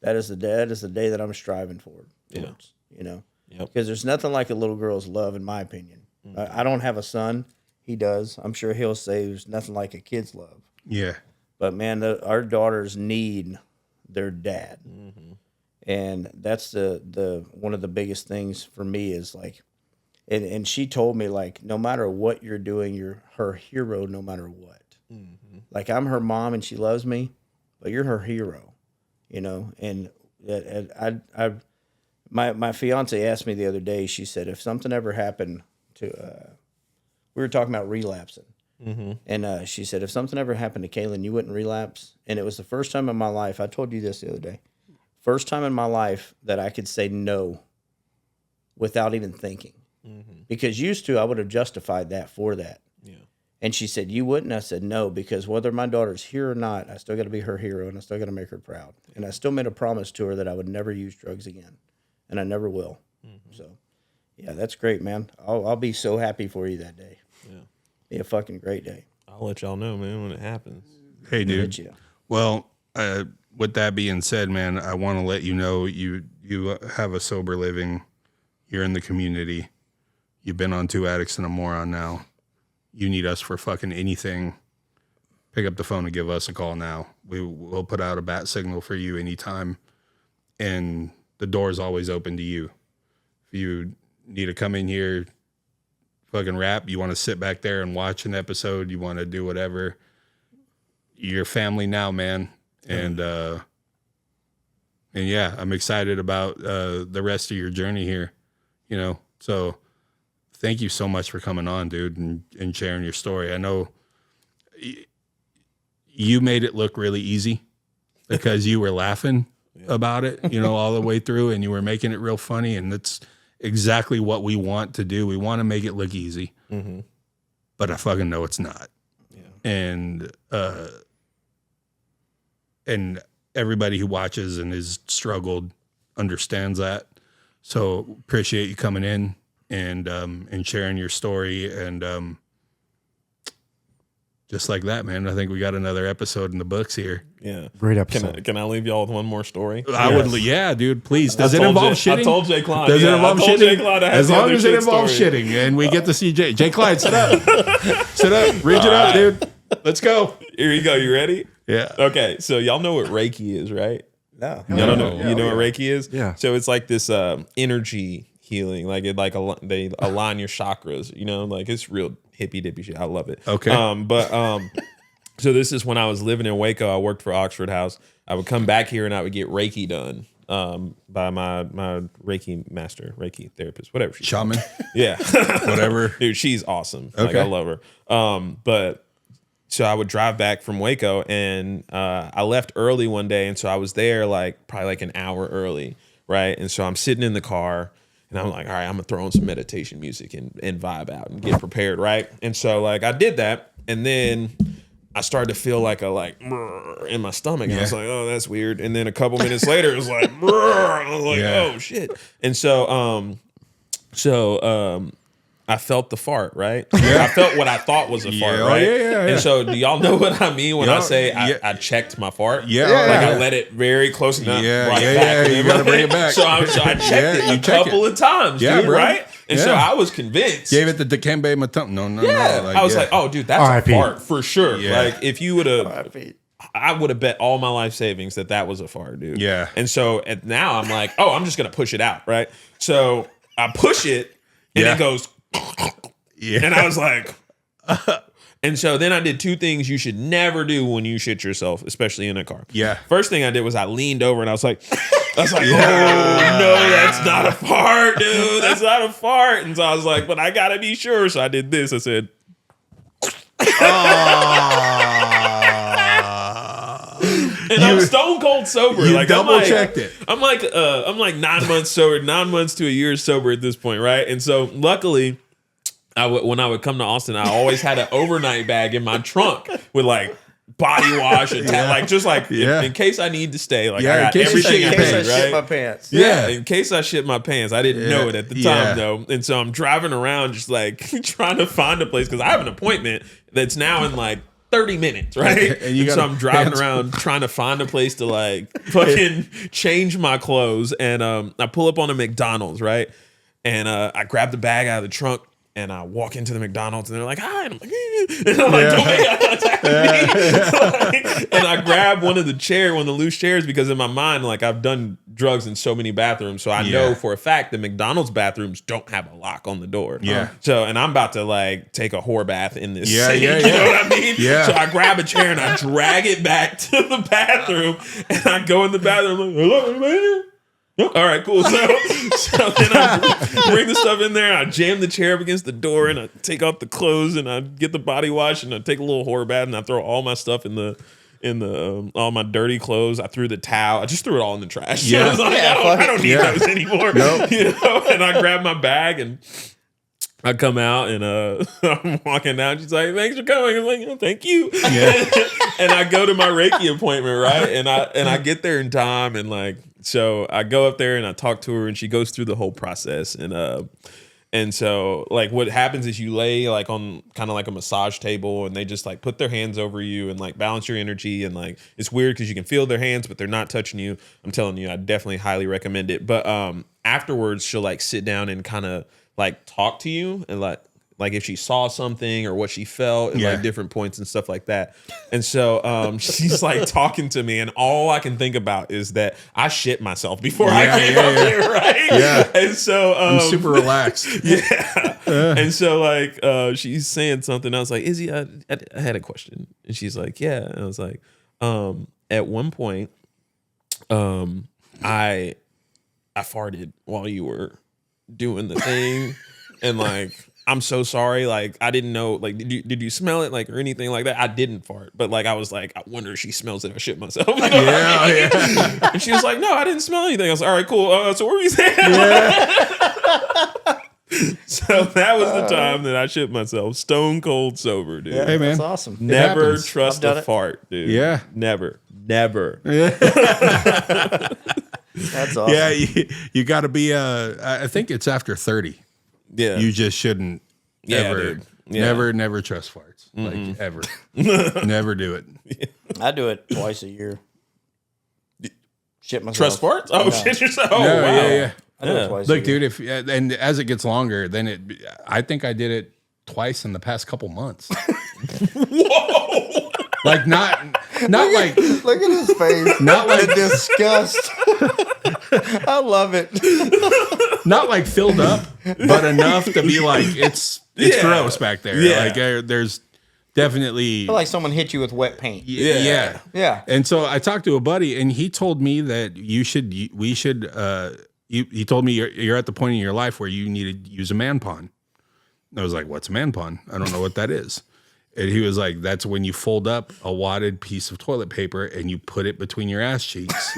That is the day that I'm striving for. Towards, you know, because there's nothing like a little girl's love, in my opinion. I don't have a son. He does. I'm sure he'll say there's nothing like a kid's love. Yeah. But man, our daughters need their dad, and that's the one of the biggest things for me is like, and she told me like, no matter what you're doing, you're her hero, no matter what. Like I'm her mom and she loves me, but you're her hero, you know. And my fiance asked me the other day. She said, if something ever happened to, we were talking about relapsing. And she said, if something ever happened to Kaylin, you wouldn't relapse. And it was the first time in my life, I told you this the other day, first time in my life that I could say no without even thinking. Because used to, I would have justified that for that. Yeah. And she said, you wouldn't? I said, no, because whether my daughter's here or not, I still got to be her hero and I still got to make her proud. And I still made a promise to her that I would never use drugs again. And I never will. So, yeah, that's great, man. I'll be so happy for you that day. Yeah. Be a fucking great day. I'll let y'all know, man, when it happens. Hey, dude. Well, with that being said, man, I want to let you know you have a sober living. You're in the community. You've been on 2 Addicts and a Moron now. You need us for fucking anything. Pick up the phone and give us a call now. We'll put out a bat signal for you anytime. And the door's always open to you. If you need to come in here, fucking rap, you want to sit back there and watch an episode, you want to do whatever, you're family now, man. And yeah, I'm excited about the rest of your journey here, you know. So thank you so much for coming on, dude, and sharing your story. I know you made it look really easy because you were laughing about it, you know, all the way through, and you were making it real funny, and that's exactly what we want to do. We want to make it look easy, but I fucking know it's not. Yeah. And everybody who watches and has struggled understands that. So appreciate you coming in and sharing your story. And just like that, man, I think we got another episode in the books here. Yeah. Great episode. Can I leave y'all with one more story? I would, yeah, dude, please. Does it involve shitting? I told Jay Clyde. Does it involve shitting? As long as it involves story. shitting and we get to see Jay Clyde, sit up. Sit up. Reach it up, dude. Let's go. Here you go. You ready? Yeah. Okay. So y'all know what Reiki is, right? No. Y'all don't know. You know what Reiki is? Yeah. So it's like this energy healing. Like they align your chakras. You know, like it's real hippy dippy shit. I love it. Okay. So this is when I was living in Waco. I worked for Oxford House. I would come back here and I would get Reiki done by my Reiki master, Reiki therapist, whatever. Shaman. Yeah. Whatever. Dude, she's awesome. Okay. Like I love her. But so I would drive back from Waco and I left early one day. And so I was there probably an hour early. Right. And so I'm sitting in the car and I'm like, all right, I'm gonna throw on some meditation music and vibe out and get prepared. Right. And so I did that. And then I started to feel in my stomach. And I was like, oh, that's weird. And then a couple minutes later, it was like, I was like, oh shit. And so I felt the fart, right? Yeah. I felt what I thought was a fart, right? Yeah. And so do y'all know what I mean when I say I checked my fart? Yeah. I let it very close enough. Yeah. You got to bring it back. So I checked it a couple of times, dude, bro. right? And so I was convinced. Gave it the Dikembe Mutombo. No. I was like, oh, dude, that's a fart for sure. Yeah. Like, if you would have, I would have bet all my life savings that was a fart, dude. Yeah. And so now I'm like, oh, I'm just going to push it out, right? So I push it, and it goes, and I was like, and so then I did 2 things you should never do when you shit yourself, especially in a car. Yeah. First thing I did was I leaned over and I was like, oh no, that's not a fart, dude. That's not a fart. And so I was like, but I gotta be sure. So I did this. I said, and I'm stone cold sober. You double checked it. I'm like 9 months sober, 9 months to a year sober at this point, right? And so luckily, when I would come to Austin, I always had an overnight bag in my trunk with body wash and in case I need to stay. I got everything I need, right? Shit my pants. Yeah, in case I shit my pants. I didn't know it at the time though, and so I'm driving around just trying to find a place because I have an appointment that's now in 30 30 minutes, right? And so I'm driving around trying to find a place to like fucking change my clothes. And I pull up on a McDonald's, right? And I grab the bag out of the trunk and I walk into the McDonald's and they're like, hi. And I'm like, and I'm like, don't make eye contact with me. And I grab one of the loose chairs because in my mind, like I've done drugs in so many bathrooms. So I know for a fact that McDonald's bathrooms don't have a lock on the door. Yeah. So, and I'm about to like take a whore bath in this sink, You know what I mean? Yeah. So I grab a chair and I drag it back to the bathroom and I go in the bathroom like, hello, anybody here? All right, cool. So then I bring the stuff in there. I jam the chair up against the door, and I take off the clothes, and I get the body wash, and I take a little whore bath, and I throw all my stuff in the all my dirty clothes. I threw the towel. I just threw it all in the trash. Yeah. I was like, I don't need those anymore. Nope. You know. And I grab my bag and I come out and I'm walking out. She's like, "Thanks for coming." I'm like, "Thank you." Yeah. And I go to my Reiki appointment, right? And I get there in time, and like, so I go up there and I talk to her, and she goes through the whole process, and so like what happens is you lay like on kind of like a massage table, and they just like put their hands over you and like balance your energy, and like it's weird because you can feel their hands, but they're not touching you. I'm telling you, I definitely highly recommend it. But afterwards, she'll like sit down and kind of like talk to you and like if she saw something or what she felt and like different points and stuff like that. And so she's like talking to me, and all I can think about is that I shit myself before I came up here, right? Yeah. And so I'm super relaxed. And so like she's saying something. I was like, Izzy, I had a question. And she's like, yeah. And I was like, at one point, I farted while you were doing the thing, and like, I'm so sorry. Like, I didn't know. Like, did you smell it? Like, or anything like that? I didn't fart, but like, I was like, I wonder if she smells it. I shit myself. You know Yeah. And she was like, no, I didn't smell anything. I was like, all right, cool. So what were you saying? So that was the time that I shit myself, stone cold sober, dude. Hey, man. That's awesome. Never happens. trust I've done a it. fart, dude. Yeah. Never. That's awesome. Yeah, you got to be. I think it's after 30. Yeah. You just shouldn't ever, dude. Yeah. never trust farts. Like ever, never do it. I do it twice a year. Shit myself. Trust farts? Oh, No. shit yourself. Oh, No, wow. yeah. I do it twice a Look, year. dude, if and as it gets longer, then I think I did it twice in the past couple months. Whoa. Like not like Look at his face. not like The disgust. I love it. not like filled up, but enough to be like it's Yeah. gross back there. Yeah. Like there's definitely I feel like someone hit you with wet paint. yeah. Yeah. And so I talked to a buddy, and he told me that we should. He told me you're at the point in your life where you need to use a man pond. I was like, "What's a man pond? I don't know what that is." And he was like, "That's when you fold up a wadded piece of toilet paper and you put it between your ass cheeks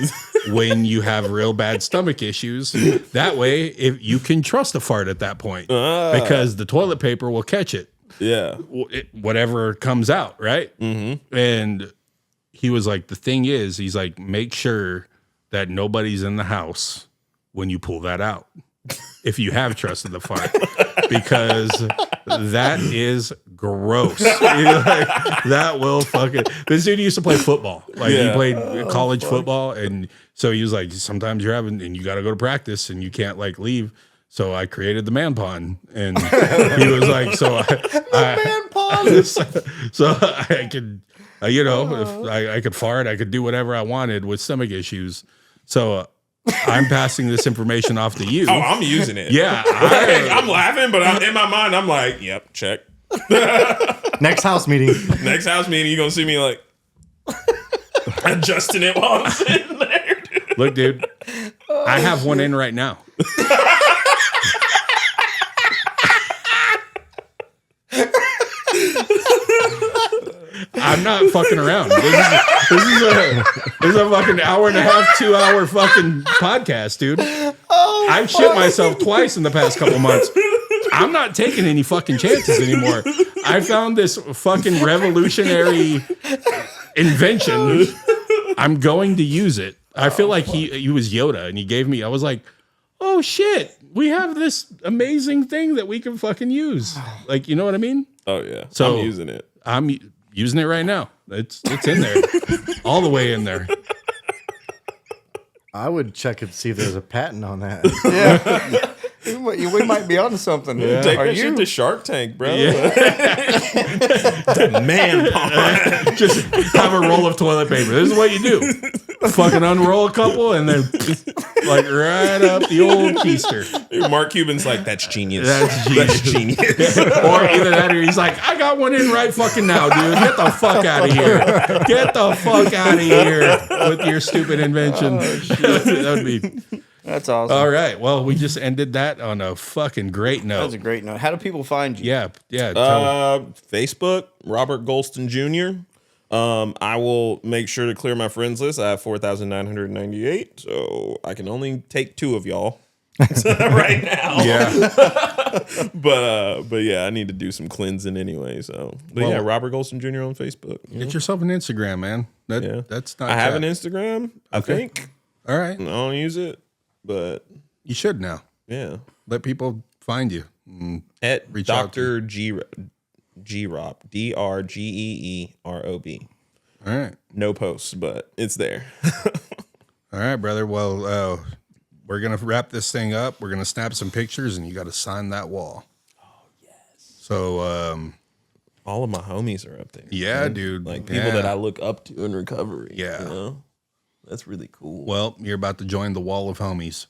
when you have real bad stomach issues. That way, if you can trust a fart at that point, because the toilet paper will catch it." Yeah. Whatever comes out, right? Mm-hmm. And he was like, the thing is, he's like, make sure that nobody's in the house when you pull that out. If you have trusted the fart, because that is gross. Like, that will fucking. This dude used to play football. Like he played college football, and so he was like, sometimes you're having, and you got to go to practice, and you can't like leave. So I created the man pond, and he was like, so Man pond. so I could, if I could fart, I could do whatever I wanted with stomach issues. So I'm passing this information off to you. Oh, I'm using it. Yeah, I'm laughing, but in my mind, I'm like, yep, check. Next house meeting. Next house meeting, you're going to see me like adjusting it while I'm sitting there. Dude. Look, dude, I have one in right now. I'm not fucking around. This is a fucking hour and a half, 2 hour fucking podcast, dude. I've shit myself twice in the past couple months. I'm not taking any fucking chances anymore. I found this fucking revolutionary invention. I'm going to use it. I feel like he was Yoda, and he gave me. I was like, oh shit, we have this amazing thing that we can fucking use. Like, you know what I mean? Oh, yeah. So I'm using it. using it right now. It's in there, all the way in there. I would check and see if there's a patent on that. Yeah. We might be onto something. Take Are that you? shit to Shark Tank, bro. Man, just have a roll of toilet paper. This is what you do. Fucking unroll a couple and then like right up the old keister. Mark Cuban's like, that's genius. That's genius. Or either that or he's like, I got one in right fucking now, dude. Get the fuck out of here. Get the fuck out of here with your stupid invention. That would be... That's awesome. All right. Well, we just ended that on a fucking great note. That was a great note. How do people find you? Yeah. Facebook, Robert Golston Jr. I will make sure to clear my friends list. I have 4,998, so I can only take 2 of y'all right now. Yeah. But yeah, I need to do some cleansing anyway. So, but yeah, Robert Golston Jr. on Facebook. Get yourself an Instagram, man. That's not. I have an Instagram. I think. All right. I don't use it, but You should now. yeah. Let people find you. At Reach out to Dr. G-Rob, DRGEEROB. All right. No posts, but it's there. All right, brother. Well, we're going to wrap this thing up. We're going to snap some pictures, and you got to sign that wall. Oh, yes. So, All of my homies are up there. yeah, man. dude. Like people that I look up to in recovery. Yeah. You know? That's really cool. Well, you're about to join the wall of homies.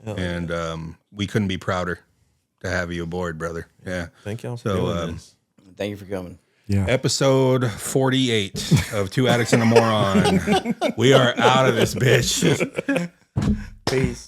And we couldn't be prouder to have you aboard, brother. Yeah. Thank y'all for doing this. Thank you for coming. Yeah. Episode 48 of Two Addicts and a Moron. We are out of this bitch. Peace.